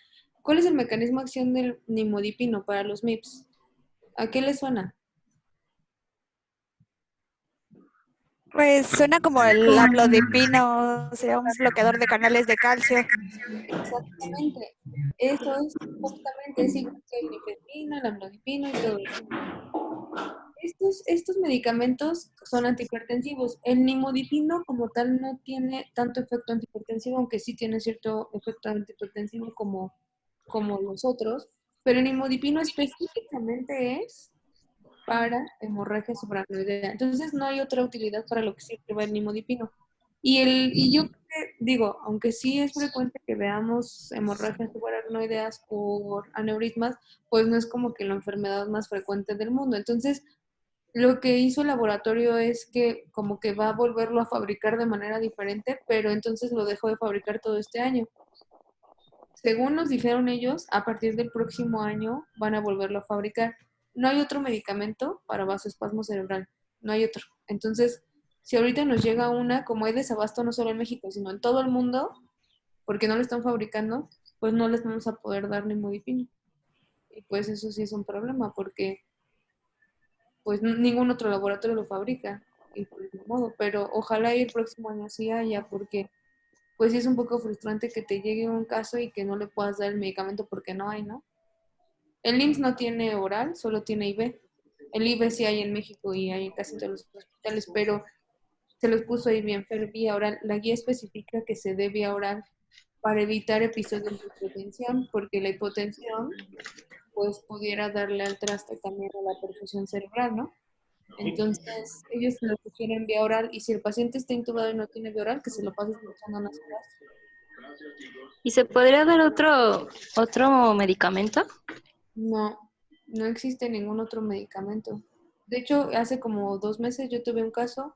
¿Cuál es el mecanismo de acción del nimodipino para los MIPS? ¿A qué le suena? Pues suena como el amlodipino, o sea, un bloqueador de canales de calcio. Exactamente. Eso es justamente, es igual que el nifedipino, el amlodipino y todo eso. Estos medicamentos son antihipertensivos. El nimodipino como tal no tiene tanto efecto antihipertensivo, aunque sí tiene cierto efecto antihipertensivo como los otros, pero el nimodipino específicamente es para hemorragia subaracnoidea. Entonces no hay otra utilidad para lo que sirve el nimodipino. Y yo digo, aunque sí es frecuente que veamos hemorragias subaracnoideas por aneurismas, pues no es como que la enfermedad más frecuente del mundo. Entonces, lo que hizo el laboratorio es que como que va a volverlo a fabricar de manera diferente, pero entonces lo dejó de fabricar todo este año. Según nos dijeron ellos, a partir del próximo año van a volverlo a fabricar. No hay otro medicamento para vasoespasmo cerebral, no hay otro. Entonces, si ahorita nos llega una, como hay desabasto no solo en México, sino en todo el mundo, porque no lo están fabricando, pues no les vamos a poder dar nimodipino. Y pues eso sí es un problema, porque pues ningún otro laboratorio lo fabrica, y pues de modo, pero ojalá el próximo año sí haya, porque pues sí es un poco frustrante que te llegue un caso y que no le puedas dar el medicamento porque no hay, ¿no? El IMSS no tiene oral, solo tiene IV. El IV sí hay en México y hay en casi todos los hospitales, pero se los puso ahí bien vía oral. La guía especifica que se dé vía oral para evitar episodios de hipotensión, porque la hipotensión pues pudiera darle al traste también a la perfusión cerebral, ¿no? Entonces, ellos se lo sugieren vía oral, y si el paciente está intubado y no tiene vía oral, que se lo pase escuchando unas horas. ¿Y se podría dar otro medicamento? No, no existe ningún otro medicamento. De hecho, hace como 2 meses yo tuve un caso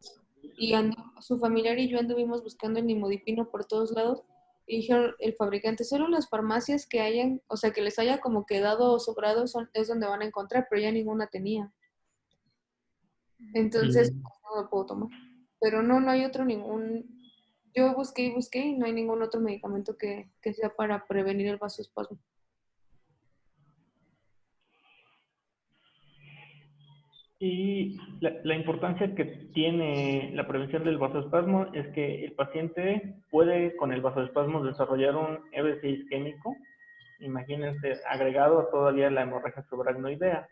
y su familiar y yo anduvimos buscando el nimodipino por todos lados, y dijeron el fabricante, solo las farmacias que hayan, o sea, que les haya como quedado o sobrado es donde van a encontrar, pero ya ninguna tenía. Entonces, no lo puedo tomar. Pero no hay otro yo busqué y no hay ningún otro medicamento que sea para prevenir el vasoespasmo. Y la importancia que tiene la prevención del vasoespasmo es que el paciente puede con el vasoespasmo desarrollar un EBC isquémico, imagínense, agregado todavía a la hemorragia subaracnoidea.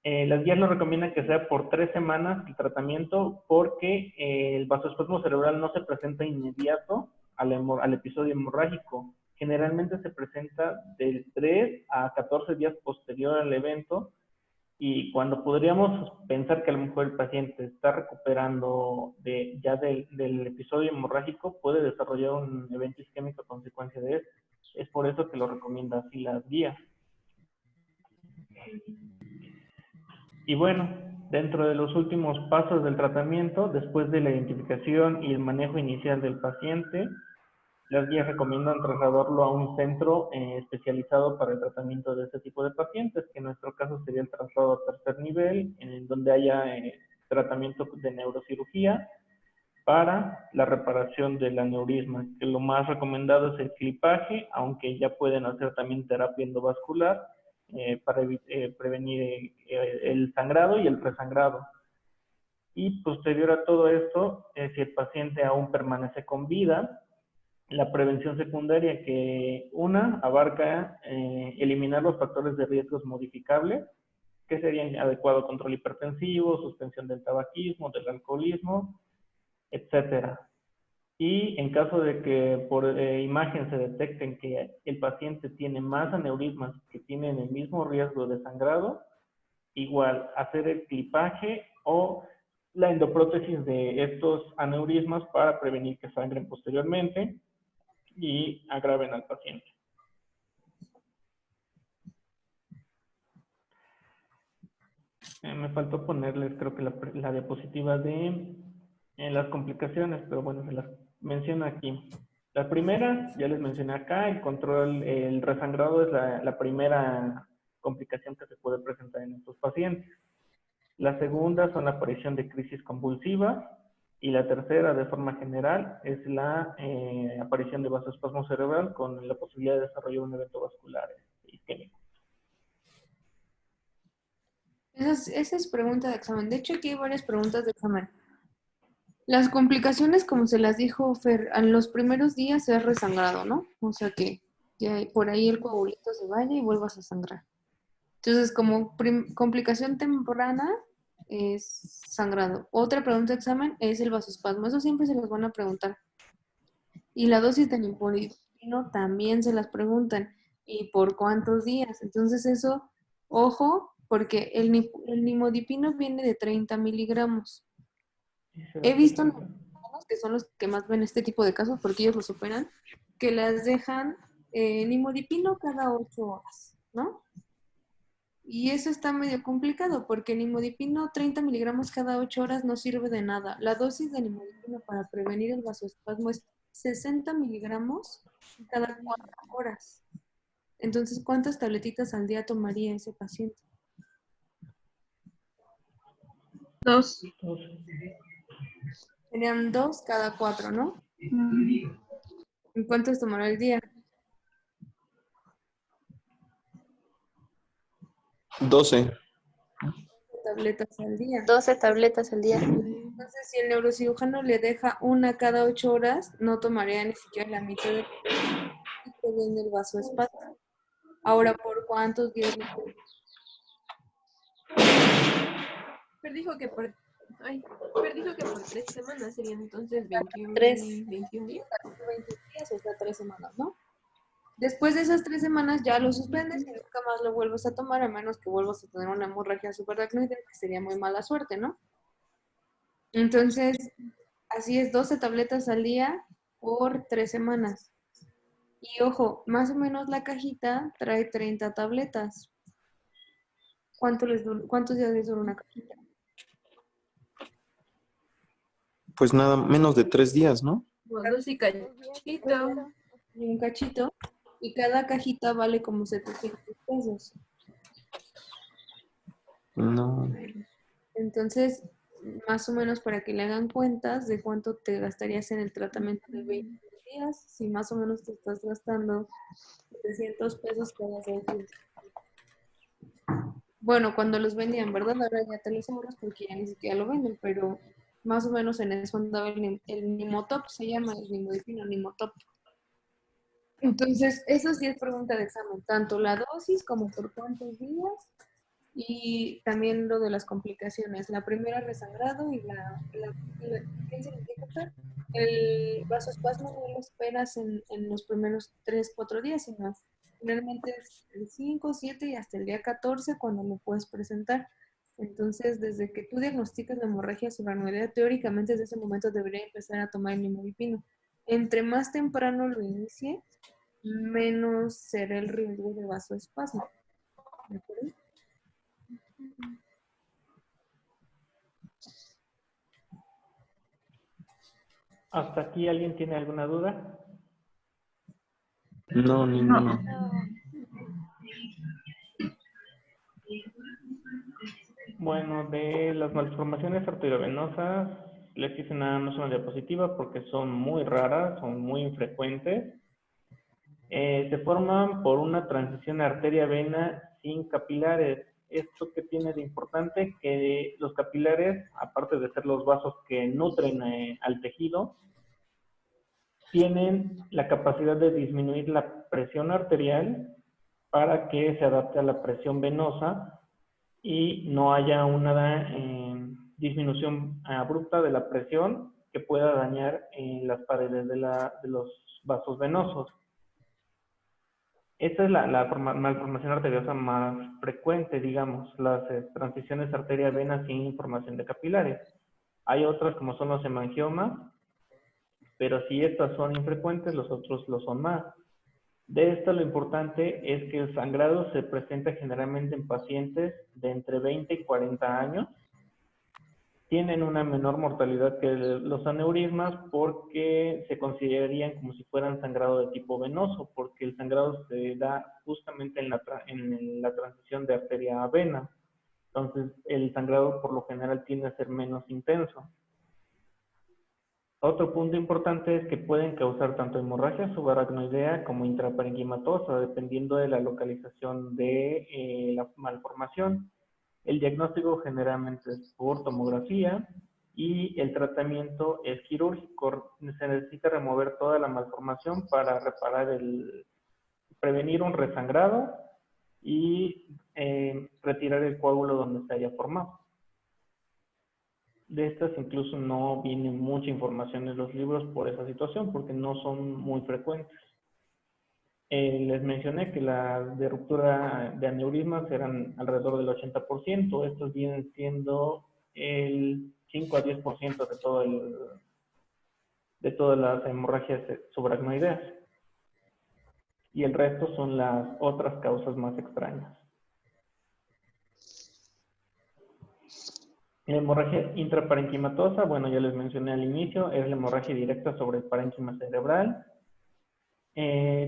Las guías lo recomiendan que sea por 3 semanas el tratamiento, porque el vasoespasmo cerebral no se presenta inmediato al episodio hemorrágico. Generalmente se presenta del 3 a 14 días posterior al evento, y cuando podríamos pensar que a lo mejor el paciente está recuperando ya del episodio hemorrágico, puede desarrollar un evento isquémico a consecuencia de esto. Es por eso que lo recomienda así las guías. Y bueno, dentro de los últimos pasos del tratamiento, después de la identificación y el manejo inicial del paciente, las guías recomiendan trasladarlo a un centro especializado para el tratamiento de este tipo de pacientes, que en nuestro caso sería el traslado a tercer nivel, en donde haya tratamiento de neurocirugía para la reparación del aneurisma, que lo más recomendado es el clipaje, aunque ya pueden hacer también terapia endovascular para prevenir el sangrado y el resangrado. Y posterior a todo esto, si el paciente aún permanece con vida, la prevención secundaria que abarca eliminar los factores de riesgos modificables, que serían adecuado control hipertensivo, suspensión del tabaquismo, del alcoholismo, etcétera. Y en caso de que por imagen se detecten que el paciente tiene más aneurismas que tienen el mismo riesgo de sangrado, igual hacer el clipaje o la endoprótesis de estos aneurismas para prevenir que sangren posteriormente y agraven al paciente. Me faltó ponerles, creo que la diapositiva de las complicaciones, pero bueno, se las menciono aquí. La primera, ya les mencioné acá, el resangrado es la primera complicación que se puede presentar en estos pacientes. La segunda son la aparición de crisis convulsivas y la tercera, de forma general, es la aparición de vasoespasmo cerebral con la posibilidad de desarrollar un evento vascular isquémico. Esa es pregunta de examen. De hecho, aquí hay varias preguntas de examen. Las complicaciones, como se las dijo Fer, en los primeros días es resangrado, ¿no? O sea que ya por ahí el coagulito se vaya y vuelvas a sangrar. Entonces, como complicación temprana es sangrado. Otra pregunta de examen es el vasoespasmo. Eso siempre se los van a preguntar. Y la dosis de nimodipino también se las preguntan. ¿Y por cuántos días? Entonces eso, ojo, porque el nimodipino viene de 30 miligramos. He visto que son los que más ven este tipo de casos porque ellos lo superan, que las dejan nimodipino cada 8 horas, ¿no? Y eso está medio complicado porque el nimodipino 30 miligramos cada 8 horas no sirve de nada. La dosis de nimodipino para prevenir el vasoespasmo es 60 miligramos cada 4 horas. Entonces, ¿cuántas tabletitas al día tomaría ese paciente? 2. Serían 2 cada 4, ¿no? ¿Y cuántos tomará al día? 12. Tabletas al día. 12 tabletas al día. Entonces, si el neurocirujano le deja una cada 8 horas, no tomaría ni siquiera la mitad de previene el vasoespasmo. Ahora, ¿por cuántos días? Fer dijo que por 3 semanas serían entonces 21, 3. 21 días. 20 días, o sea, 3 semanas, ¿no? Después de esas 3 semanas ya lo suspendes y nunca más lo vuelves a tomar, a menos que vuelvas a tener una hemorragia subaracnoidea, que sería muy mala suerte, ¿no? Entonces, así es, 12 tabletas al día por 3 semanas. Y ojo, más o menos la cajita trae 30 tabletas. ¿Cuántos días les dura una cajita? Pues nada, menos de 3 días, ¿no? Bueno, 2 y cachito. Y un cachito. Y cada cajita vale como 700 pesos. No. Entonces, más o menos para que le hagan cuentas de cuánto te gastarías en el tratamiento de 20 días, si más o menos te estás gastando 700 pesos cada 6 días. Bueno, cuando los vendían, ¿verdad? Ahora ya te los ahorras porque ya ni siquiera lo venden, pero más o menos en eso andaba el Nimotop, se llama el nimodipino Nimotop. Entonces, eso sí es pregunta de examen, tanto la dosis como por cuántos días y también lo de las complicaciones. La primera, resangrado, y ¿qué significa? El vasoespasmo no lo esperas en los primeros 3, 4 días, sino generalmente es el 5, 7 y hasta el día 14 cuando lo puedes presentar. Entonces, desde que tú diagnosticas la hemorragia subaracnoidea, teóricamente desde ese momento debería empezar a tomar el nimodipino. Entre más temprano lo inicie, menos será el riesgo de vasoespasmo. ¿De acuerdo? ¿Hasta aquí alguien tiene alguna duda? No, ninguno. Bueno, de las malformaciones arteriovenosas, les hice nada más una diapositiva porque son muy raras, son muy infrecuentes. Se forman por una transición arteria-vena sin capilares. ¿Esto qué tiene de importante? Que los capilares, aparte de ser los vasos que nutren al tejido, tienen la capacidad de disminuir la presión arterial para que se adapte a la presión venosa y no haya una disminución abrupta de la presión que pueda dañar las paredes de los vasos venosos. Esta es la malformación arteriosa más frecuente, digamos, las transiciones arteria-vena sin formación de capilares. Hay otras como son los hemangiomas, pero si estas son infrecuentes, los otros lo son más. De esto lo importante es que el sangrado se presenta generalmente en pacientes de entre 20 y 40 años. Tienen una menor mortalidad que los aneurismas porque se considerarían como si fueran sangrado de tipo venoso, porque el sangrado se da justamente en la transición de arteria a vena. Entonces, el sangrado por lo general tiende a ser menos intenso. Otro punto importante es que pueden causar tanto hemorragia subaracnoidea como intraparenquimatosa, dependiendo de la localización de la malformación. El diagnóstico generalmente es por tomografía y el tratamiento es quirúrgico. Se necesita remover toda la malformación para prevenir un resangrado y retirar el coágulo donde se haya formado. De estas incluso no viene mucha información en los libros por esa situación, porque no son muy frecuentes. Les mencioné que las de ruptura de aneurismas eran alrededor del 80%. Estos vienen siendo el 5 a 10% de todas las hemorragias subaracnoideas. Y el resto son las otras causas más extrañas. La hemorragia intraparenquimatosa, bueno, ya les mencioné al inicio, es la hemorragia directa sobre el parénquima cerebral.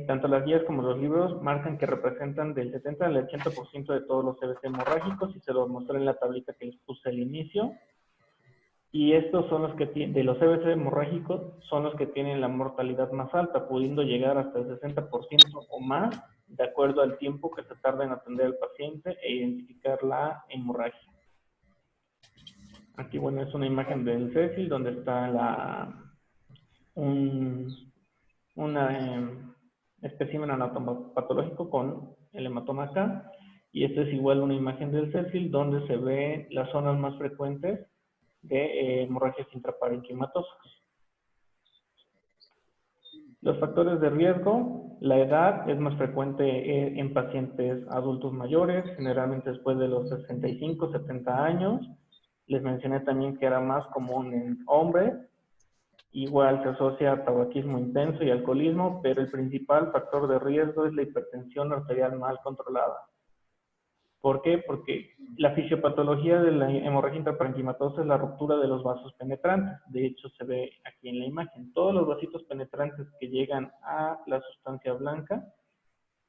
Tanto las guías como los libros marcan que representan del 70 al 80% de todos los CVC hemorrágicos, y se los mostré en la tablita que les puse al inicio. Y estos son los que de los CVC hemorrágicos son los que tienen la mortalidad más alta, pudiendo llegar hasta el 60% o más, de acuerdo al tiempo que se tarda en atender al paciente e identificar la hemorragia. Aquí, bueno, es una imagen del Cecil donde está un espécimen anatomopatológico con el hematoma acá, y esta es igual una imagen del Cecil donde se ven las zonas más frecuentes de hemorragias intraparenquimatosas. Los factores de riesgo: la edad es más frecuente en pacientes adultos mayores, generalmente después de los 65, 70 años. Les mencioné también que era más común en hombres. Igual se asocia a tabaquismo intenso y alcoholismo, pero el principal factor de riesgo es la hipertensión arterial mal controlada. ¿Por qué? Porque la fisiopatología de la hemorragia intraparenquimatosa es la ruptura de los vasos penetrantes. De hecho, se ve aquí en la imagen. Todos los vasitos penetrantes que llegan a la sustancia blanca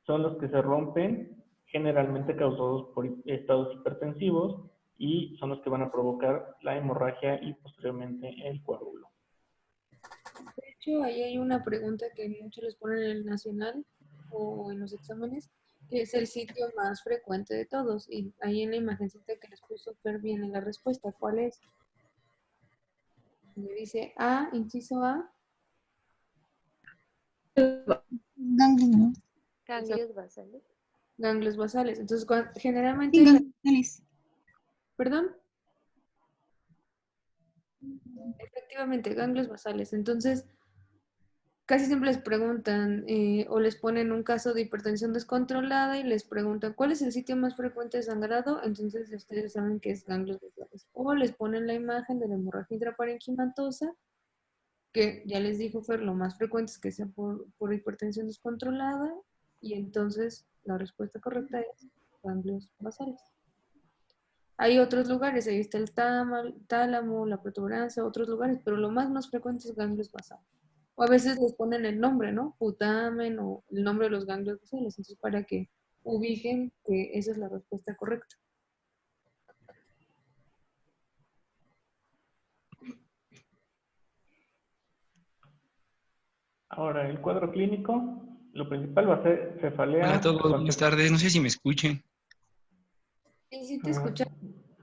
son los que se rompen, generalmente causados por estados hipertensivos, y son los que van a provocar la hemorragia y posteriormente el coágulo. De hecho, ahí hay una pregunta que muchos les ponen en el nacional o en los exámenes, que es el sitio más frecuente de todos. Y ahí en la imagencita que les puso Fer viene la respuesta. ¿Cuál es? Le dice A, inciso A. Ganglios basales. Ganglios basales. Entonces, generalmente... Sí, ganglios. ¿Perdón? Efectivamente, ganglios basales. Entonces, casi siempre les preguntan o les ponen un caso de hipertensión descontrolada y les preguntan ¿cuál es el sitio más frecuente de sangrado? Entonces ustedes saben que es ganglios basales. O les ponen la imagen de la hemorragia intraparenquimatosa, que ya les dijo Fer, lo más frecuente es que sea por hipertensión descontrolada, y entonces la respuesta correcta es ganglios basales. Hay otros lugares, ahí está el tálamo, la protuberancia, otros lugares, pero lo más frecuente es ganglios basales. O a veces les ponen el nombre, ¿no? Putamen o el nombre de los ganglios basales. Entonces, para que ubiquen que esa es la respuesta correcta. Ahora, el cuadro clínico, lo principal va a ser cefalea. Hola a todos, buenas tardes. No sé si me escuchen. Sí, sí te escucho.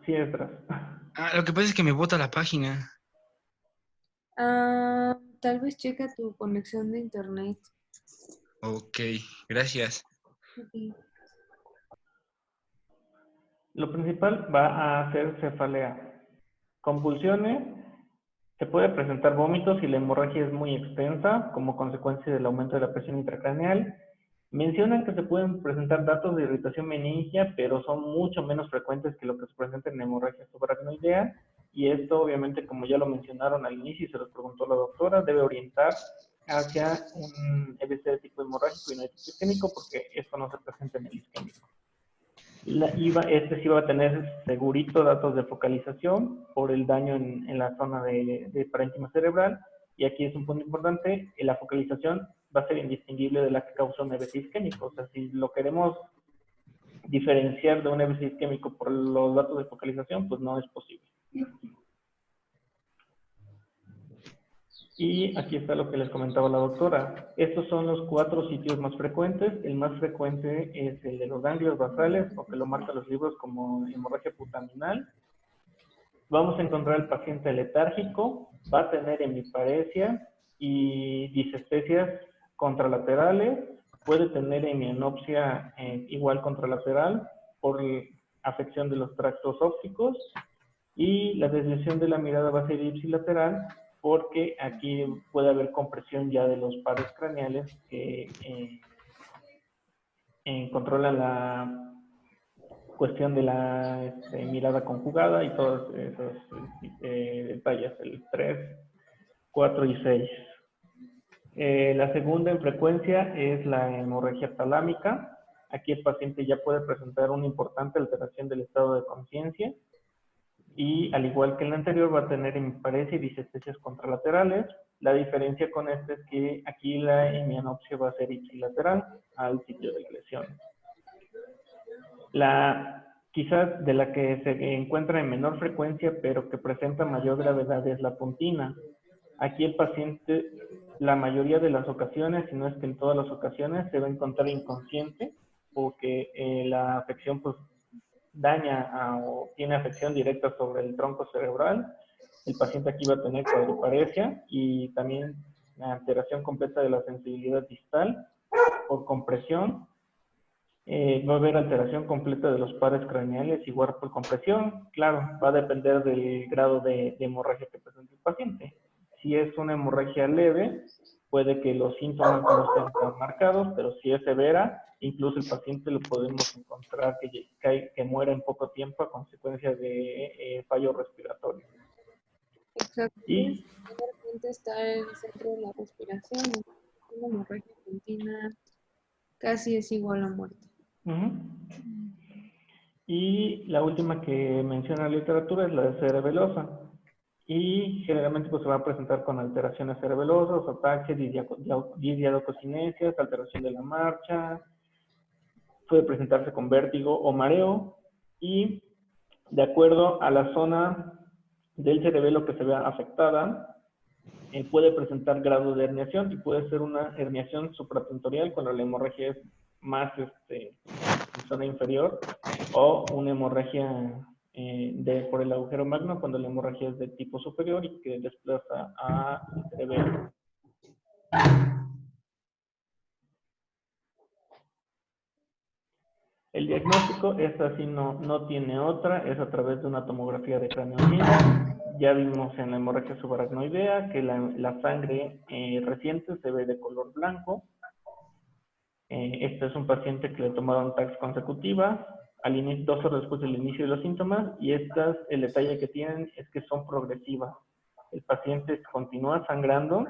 Sí, Esdras. Lo que pasa es que me bota la página. Tal vez checa tu conexión de internet. Ok, gracias. Ok. Lo principal va a ser cefalea. Convulsiones, se puede presentar vómitos si la hemorragia es muy extensa como consecuencia del aumento de la presión intracraneal. Mencionan que se pueden presentar datos de irritación meningia, pero son mucho menos frecuentes que lo que se presenta en hemorragia subaracnoidea. Y esto, obviamente, como ya lo mencionaron al inicio y se los preguntó la doctora, debe orientar hacia un EBC de tipo hemorrágico y no de tipo isquémico, porque esto no se presenta en el isquémico. Este sí va a tener segurito datos de focalización por el daño en la zona de parénquima cerebral. Y aquí es un punto importante, la focalización va a ser indistinguible de la que causa un EBC isquémico. O sea, si lo queremos diferenciar de un EBC isquémico por los datos de focalización, pues no es posible. Y aquí está lo que les comentaba la doctora. Estos son los 4 sitios más frecuentes. El más frecuente es el de los ganglios basales, o que lo marcan los libros como hemorragia putaminal. Vamos a encontrar al paciente letárgico, va a tener hemiparesia y disestesias contralaterales, puede tener hemianopsia igual contralateral por afección de los tractos ópticos, y la desviación de la mirada va a ser ipsilateral porque aquí puede haber compresión ya de los pares craneales que controlan la cuestión de la mirada conjugada y todos esos detalles, el 3, 4 y 6. La segunda en frecuencia es la hemorragia talámica. Aquí el paciente ya puede presentar una importante alteración del estado de conciencia y, al igual que el anterior, va a tener hemiparesia y disestesias contralaterales. La diferencia con este es que aquí la hemianopsia va a ser ipsilateral al sitio de la lesión. Quizás de la que se encuentra en menor frecuencia, pero que presenta mayor gravedad, es la puntina. Aquí el paciente, la mayoría de las ocasiones, si no es que en todas las ocasiones, se va a encontrar inconsciente porque la afección pues daña o tiene afección directa sobre el tronco cerebral. El paciente aquí va a tener cuadriparesia y también la alteración completa de la sensibilidad distal por compresión. Va a haber alteración completa de los pares craneales, igual por compresión. Claro, va a depender del grado de hemorragia que presente el paciente. Si es una hemorragia leve, puede que los síntomas no estén tan marcados, pero si es severa, incluso el paciente lo podemos encontrar que muera en poco tiempo a consecuencia de fallo respiratorio. Exacto. Y Realmente está en el centro de la respiración. Una hemorragia continua casi es igual a muerte. Y la última que menciona la literatura es la de cerebelosa. Y generalmente pues, se va a presentar con alteraciones cerebelosas, ataques, disdiadococinesias, alteración de la marcha, puede presentarse con vértigo o mareo, y de acuerdo a la zona del cerebelo que se vea afectada, puede presentar grado de herniación, y puede ser una herniación supratentorial cuando la hemorragia es más en zona inferior, o una hemorragia por el agujero magno cuando la hemorragia es de tipo superior y que desplaza a cerebelo. El diagnóstico es así, no tiene otra, es a través de una tomografía de cráneo. Ya vimos en la hemorragia subaracnoidea que la sangre reciente se ve de color blanco. Este es un paciente que le tomaron TACs consecutivas, 2 horas después del inicio de los síntomas, y estas, el detalle que tienen es que son progresivas. El paciente continúa sangrando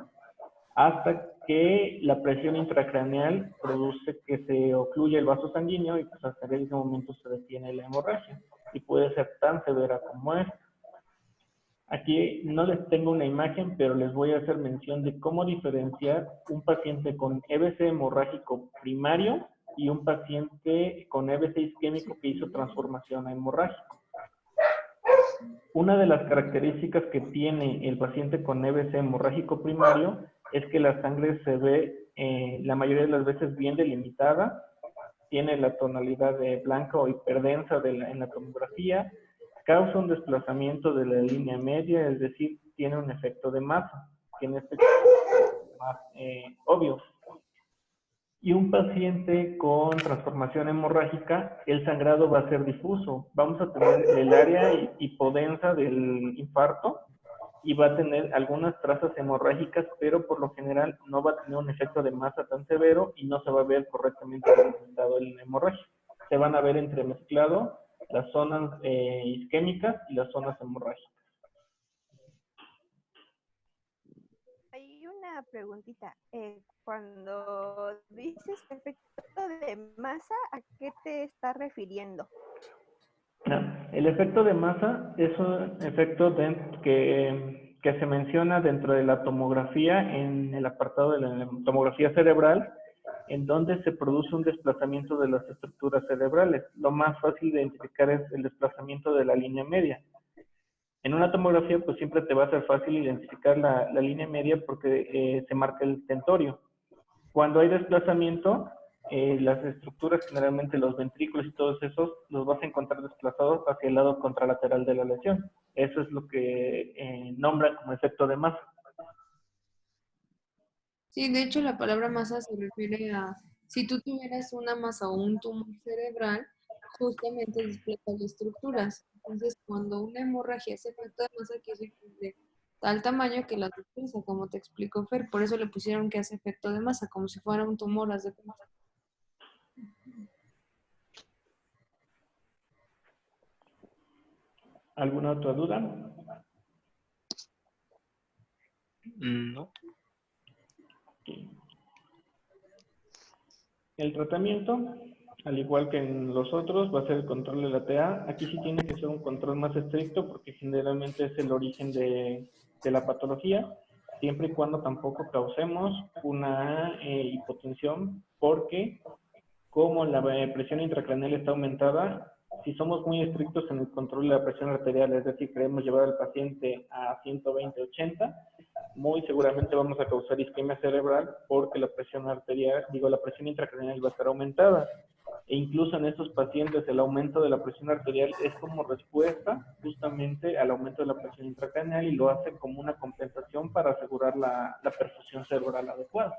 hasta que la presión intracraneal produce que se ocluya el vaso sanguíneo y pues hasta ese momento se detiene la hemorragia y puede ser tan severa como esta. Aquí no les tengo una imagen, pero les voy a hacer mención de cómo diferenciar un paciente con EBC hemorrágico primario y un paciente con EBC isquémico que hizo transformación a hemorrágico. Una de las características que tiene el paciente con EBC hemorrágico primario es que la sangre se ve la mayoría de las veces bien delimitada, tiene la tonalidad de blanca o hiperdensa en la tomografía, causa un desplazamiento de la línea media, es decir, tiene un efecto de masa, que en este caso es más obvio. Y un paciente con transformación hemorrágica, el sangrado va a ser difuso. Vamos a tener el área hipodensa del infarto y va a tener algunas trazas hemorrágicas, pero por lo general no va a tener un efecto de masa tan severo y no se va a ver correctamente representado el hemorragia. Se van a ver entremezclado las zonas isquémicas y las zonas hemorrágicas. Hay una preguntita. Cuando dices efecto de masa, ¿a qué te estás refiriendo? El efecto de masa es un efecto que se menciona dentro de la tomografía en el apartado de la tomografía cerebral, en donde se produce un desplazamiento de las estructuras cerebrales. Lo más fácil de identificar es el desplazamiento de la línea media. En una tomografía, pues siempre te va a ser fácil identificar la línea media porque se marca el tentorio. Cuando hay desplazamiento, las estructuras, generalmente los ventrículos y todos esos, los vas a encontrar desplazados hacia el lado contralateral de la lesión. Eso es lo que nombran como efecto de masa. Sí, de hecho la palabra masa se refiere a si tú tuvieras una masa o un tumor cerebral, justamente desplazas estructuras. Entonces, cuando una hemorragia hace efecto de masa, quiere decir que es de tal tamaño que la desplaza, como te explicó Fer. Por eso le pusieron que hace efecto de masa, como si fuera un tumor, haz de cuenta. ¿Alguna otra duda? No. El tratamiento, al igual que en los otros, va a ser el control de la TA. Aquí sí tiene que ser un control más estricto porque generalmente es el origen de la patología, siempre y cuando tampoco causemos una hipotensión, porque como la presión intracraneal está aumentada, si somos muy estrictos en el control de la presión arterial, es decir, queremos llevar al paciente a 120-80, muy seguramente vamos a causar isquemia cerebral porque la presión arterial, la presión intracraneal va a estar aumentada. E incluso en estos pacientes el aumento de la presión arterial es como respuesta justamente al aumento de la presión intracraneal y lo hace como una compensación para asegurar la perfusión cerebral adecuada.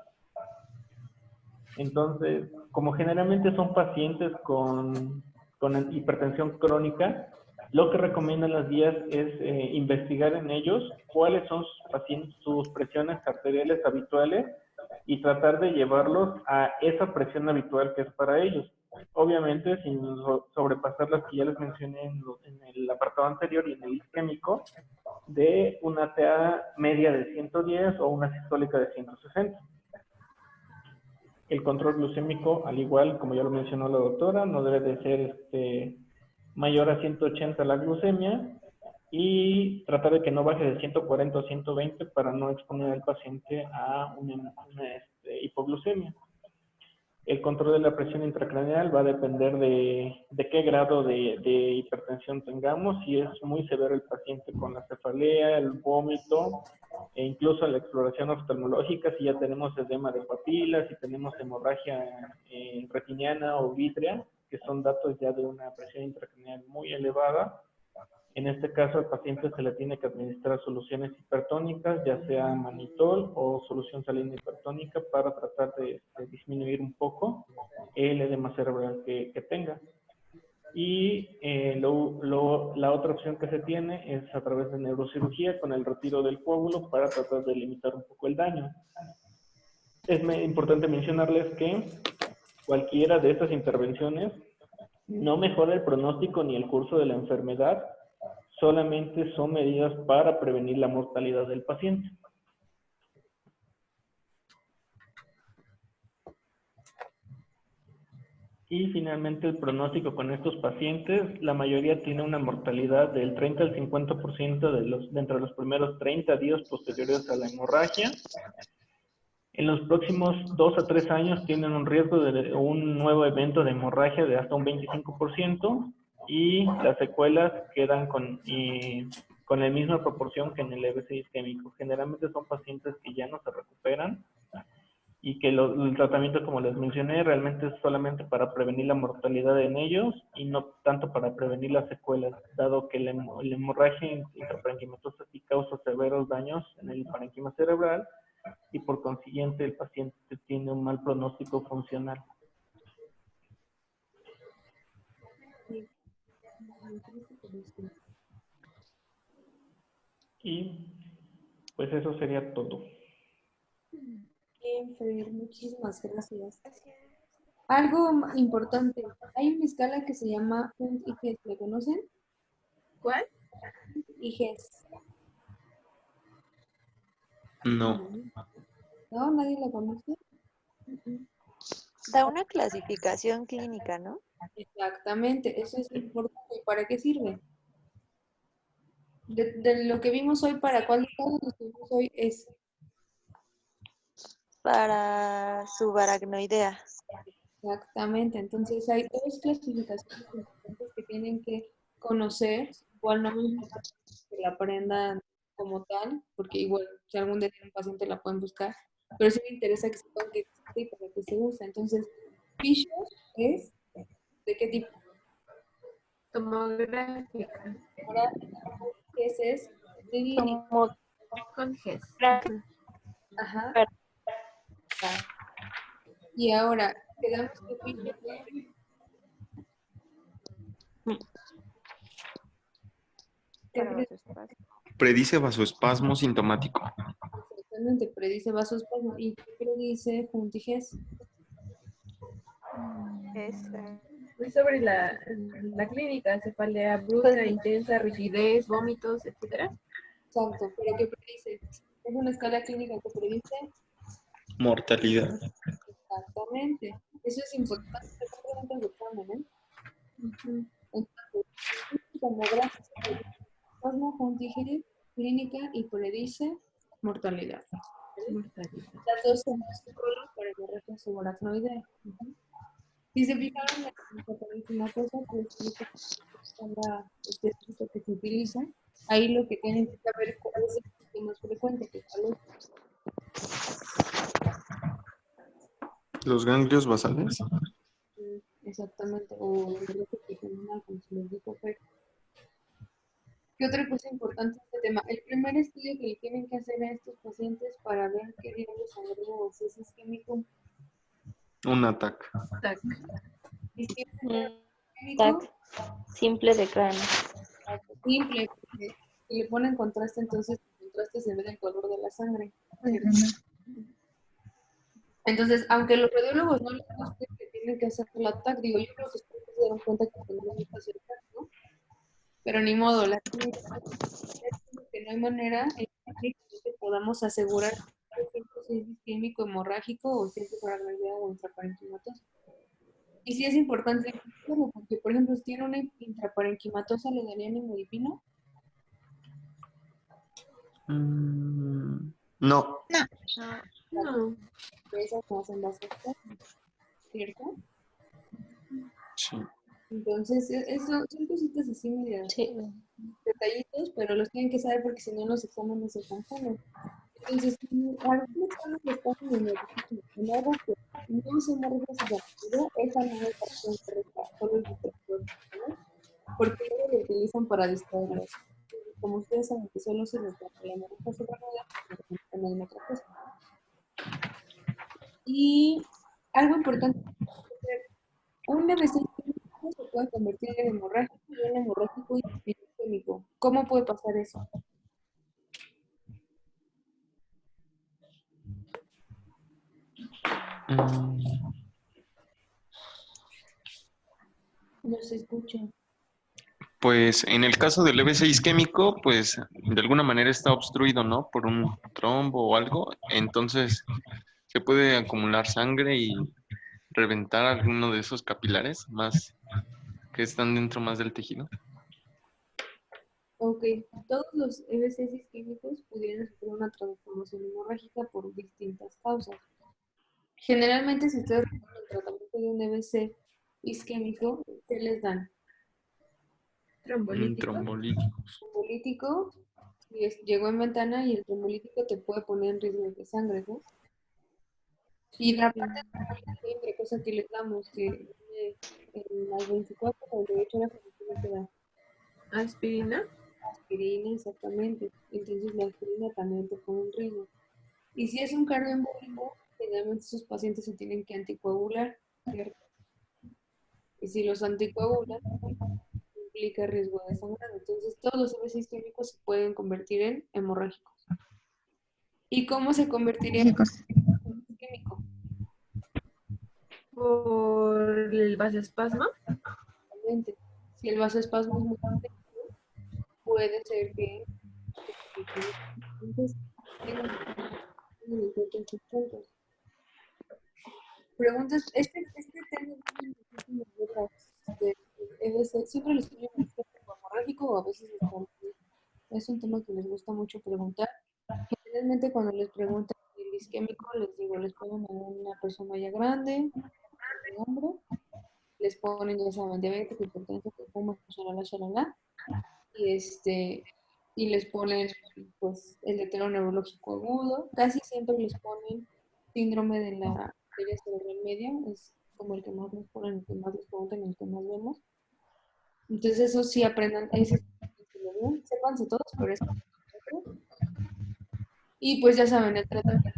Entonces, como generalmente son pacientes con hipertensión crónica, lo que recomiendan las guías es investigar en ellos cuáles son sus presiones arteriales habituales y tratar de llevarlos a esa presión habitual que es para ellos. Obviamente, sin sobrepasar las que ya les mencioné en el apartado anterior y en el isquémico, de una TA media de 110 o una sistólica de 160. El control glucémico, al igual como ya lo mencionó la doctora, no debe de ser mayor a 180 la glucemia y tratar de que no baje de 140 o 120 para no exponer al paciente a una hipoglucemia. El control de la presión intracraneal va a depender de qué grado de hipertensión tengamos, si es muy severo el paciente con la cefalea, el vómito, e incluso la exploración oftalmológica, si ya tenemos edema de papilas, si tenemos hemorragia retiniana o vítrea, que son datos ya de una presión intracraneal muy elevada. En este caso, al paciente se le tiene que administrar soluciones hipertónicas, ya sea manitol o solución salina hipertónica, para tratar de disminuir un poco el edema cerebral que tenga. Y la otra opción que se tiene es a través de neurocirugía con el retiro del coágulo para tratar de limitar un poco el daño. Es importante mencionarles que cualquiera de estas intervenciones no mejora el pronóstico ni el curso de la enfermedad, solamente son medidas para prevenir la mortalidad del paciente. Y finalmente el pronóstico con estos pacientes, la mayoría tiene una mortalidad del 30 al 50% dentro de los primeros 30 días posteriores a la hemorragia. En los próximos 2 a 3 años tienen un riesgo de un nuevo evento de hemorragia de hasta un 25% y las secuelas quedan con la misma proporción que en el EBC isquémico. Generalmente son pacientes que ya no se recuperan y que el tratamiento, como les mencioné, realmente es solamente para prevenir la mortalidad en ellos y no tanto para prevenir las secuelas, dado que la hemorragia intraparenquimatosa sí causa severos daños en el parenquima cerebral y por consiguiente el paciente tiene un mal pronóstico funcional. Y pues eso sería todo. Bien, Fer, muchísimas gracias. Algo importante, hay una escala que se llama Hunt-IGES, ¿la conocen? ¿Cuál? IGES. No. ¿No? ¿Nadie la conoce? Da una clasificación clínica, ¿no? Exactamente, eso es importante. ¿Y para qué sirve? De lo que vimos hoy, ¿para cuál de todos los que vimos hoy es? Para subaracnoidea. Exactamente, entonces hay dos clasificaciones importantes que tienen que conocer, igual no me importa que la aprendan como tal, porque igual si algún día tiene un paciente la pueden buscar, pero sí me interesa que sepan que existe y para qué se usa. Entonces, Fisher es ¿de qué tipo? Tomográfica. Ahora, ese es clínica. Con GES. Ajá. Y ahora, quedamos que Fisher Predice vasoespasmo sintomático. exactamente, predice vasoespasmo. ¿Y qué predice Hunt-IGES? Es sobre la clínica, cefalea brusca, intensa, rigidez, vómitos, etcétera. Exacto, pero ¿qué predice? Es una escala clínica que predice Mortalidad. exactamente. Eso es importante, antes de examen, ¿eh? Entonces, tomografía, Hunt-IGES, clínica y predice mortalidad. Las dos son para hemorragia subaracnoidea. Si se fijaron en una cosa, pues la específica que se utiliza, ahí lo que tienen que saber es cuál es el que más frecuente, que cuál es. Los ganglios basales. Exactamente, o el bloque trigeminal, como se les dijo. ¿Qué otra cosa importante de este tema? El primer estudio que le tienen que hacer a estos pacientes para ver qué diablos sangró o si es isquémico. Un ataque. TAC simple de cráneo. Simple, porque si le ponen contraste, entonces el contraste se ve del color de la sangre. Entonces, aunque los radiólogos no les guste que tienen que hacer la TAC, digo, yo creo que ustedes se dieron cuenta que tenemos que hacer TAC, ¿no? Pero ni modo, la que no hay manera en que podamos asegurar si es isquémico, hemorrágico o si es subaracnoidea o intraparenquimatosa. Y sí es importante, porque por ejemplo, si tiene una intraparenquimatosa, ¿le darían imodipino? No. No. Esas no hacen vasoespasmo, ¿cierto? Sí. Entonces, son cositas así medio detallitos, pero los tienen que saber porque si no los exámenes se confunden. Entonces, algún examen que está en el algo que no se muerde su partido, esa no es la opción correcta, solo el distractor, ¿no? Porque ellos lo utilizan para distraerlos. Como ustedes saben que solo se les da la hemorragia subaracnoidea, no hay otra cosa. Y algo importante, un EBC se puede convertir en hemorrágico y un hemorrágico y isquémico. ¿Cómo puede pasar eso? No se escucha. Pues en el caso del EBC isquémico, pues de alguna manera está obstruido, ¿no? Por un trombo o algo. Entonces se puede acumular sangre y reventar alguno de esos capilares más que están dentro más del tejido. Ok, todos los EBCs isquémicos pudieran sufrir una transformación hemorrágica por distintas causas. Generalmente, si ustedes recuerdan el tratamiento de un EBC isquémico, ¿qué les dan? Trombolítico, si llegó en ventana y el trombolítico te puede poner en riesgo de sangre, ¿no? Y la parte de otra cosa que les damos, que en las 24 o 48 horas que da. ¿Aspirina? Aspirina, exactamente. Entonces la aspirina también te pone en riesgo. Y si es un cardioembólico, generalmente esos pacientes se tienen que anticoagular, ¿cierto? Y si los anticoagulan, implica riesgo de sangrado. Entonces todos los EBC isquémicos se pueden convertir en hemorrágicos. ¿Y cómo se convertiría en isquémico? ¿Por el vasoespasmo? Exactamente. Si el vasoespasmo es muy intenso, puede ser que... Entonces, tengan en cuenta estos puntos. Preguntas, este tema de muchísimas letras de EBC, siempre les piden un isquémico hemorrágico o a veces es un tema que les gusta mucho preguntar. Generalmente cuando les preguntan el isquémico, les digo, les ponen a una persona ya grande, de hombre, les ponen, ya saben, diabético, hipertenso, que fuma, shalala, y les ponen, pues, el deterioro neurológico agudo. Casi siempre les ponen síndrome de la arteria cerebral media, es como el que más nos ponen, el que más les preguntan, el que más vemos. Entonces, eso sí aprendan, sépanse todos, pero es... Y pues ya saben, el tratamiento,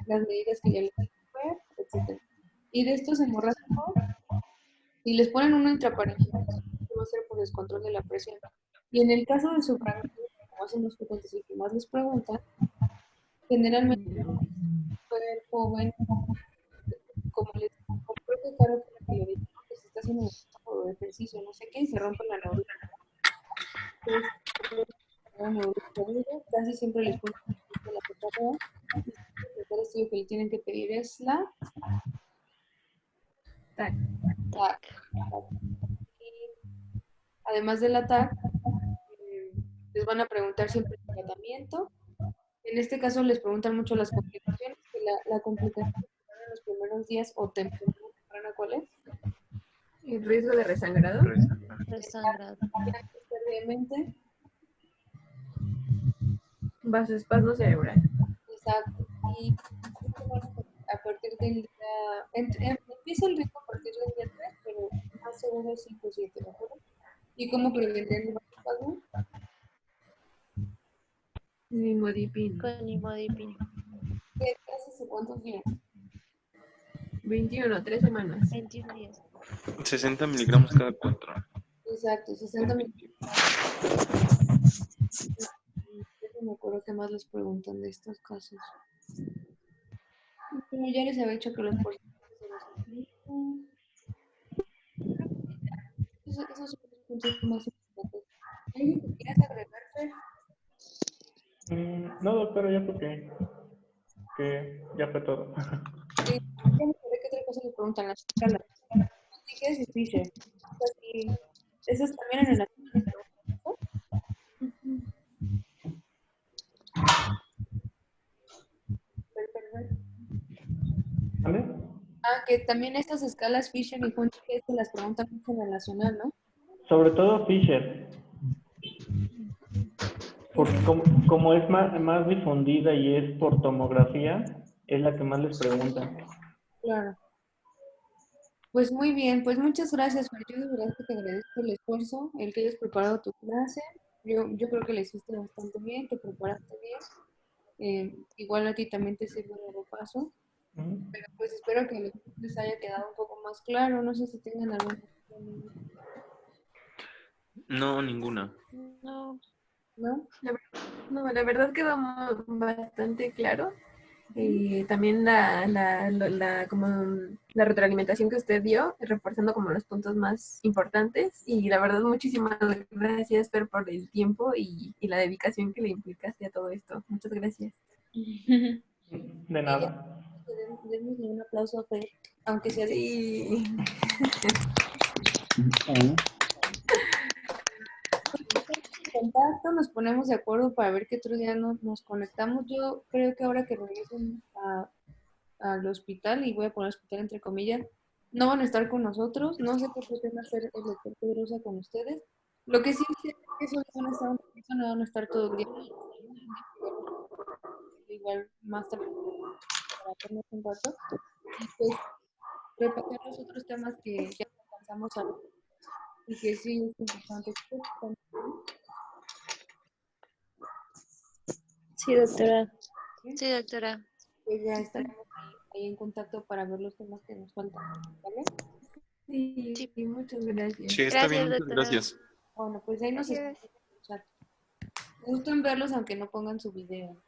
las medidas que ya les dije, etc. Y de estos hemorrágicos, si les ponen una intraparenquimal, va a ser por descontrol de la presión. Y en el caso de sufragio, como hacen los frecuentes y que más les preguntan, generalmente el joven, como les creo que Caro fue la que le dijo que se está haciendo un ejercicio, no sé qué, y se rompe la neurona. Casi siempre les ponen la petarrea. El estudio que le tienen que pedir es la TAC. Y además de la TAC, les van a preguntar siempre el tratamiento. En este caso les preguntan mucho las complicaciones. La complicación en los primeros días o temprana, ¿cuál es? ¿El riesgo de resangrado? Resangrado. Previamente. Vasoespasmo cerebral. Exacto. Y a partir del día... empieza el riesgo a partir del día 3, pero más seguro es 5 o 7, ¿de acuerdo? ¿Y cómo prevendrían el vasoespasmo? Nimodipina. Con nimodipina. ¿Qué hace cuántos días? 21, 3 semanas. 21 días. 60 miligramos cada 4. Exacto, 60 miligramos. No me acuerdo qué más les preguntan de estos casos. Como ya les había dicho que los porcentajes se los aplican. Esos son los puntos más importantes. ¿Alguien que quieras agregar, Fer? No, doctora, ya porque ya fue todo. Sí, ¿qué otra cosa les preguntan? Las escalas. Tickets y Fisher. Esas también en el ¿Vale? que también estas escalas Fisher y Hunter se las preguntan mucho en el nacional, ¿no? Sobre todo Fisher. Porque como es más difundida y es por tomografía, es la que más les preguntan. Claro. Pues muy bien, pues muchas gracias, Fer. Yo de verdad que te agradezco el esfuerzo, el que hayas preparado tu clase. Yo creo que la hiciste bastante bien, te preparaste bien. Igual a ti también te sirve de repaso. Pero pues espero que les haya quedado un poco más claro. No sé si tengan alguna cuestión. No, ninguna. ¿No? No, la verdad quedó bastante claro. También como la retroalimentación que usted dio, reforzando como los puntos más importantes. Y la verdad, muchísimas gracias, Fer, por el tiempo y la dedicación que le implicaste a todo esto. Muchas gracias. De nada. Denle un aplauso a Fer, aunque sea de... Sí. Contacto, nos ponemos de acuerdo para ver qué otro día nos conectamos. Yo creo que ahora que regresen al hospital, y voy a poner hospital entre comillas, no van a estar con nosotros. No sé qué pretende hacer el doctor Pedrosa con ustedes. Lo que sí es que solo van a estar un poquito, no van a estar todo el día. Igual más tarde para hacernos un rato. Y pues repasar los otros temas que ya alcanzamos a ver y que sí es importante. Sí, doctora. Sí, doctora. Pues ya estaremos ahí en contacto para ver los temas que nos faltan, ¿vale? Sí, muchas gracias. Sí, está bien, muchas gracias. Bueno, pues ahí nos escuchamos en el chat. Me gusta en verlos aunque no pongan su video.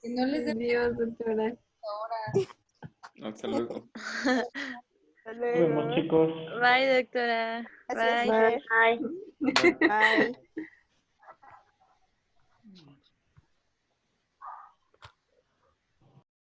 Que no les den Dios, doctora. Hasta luego. Hasta Nos vemos, luego. chicos. Bye, doctora. Gracias, Bye. Fer. Bye.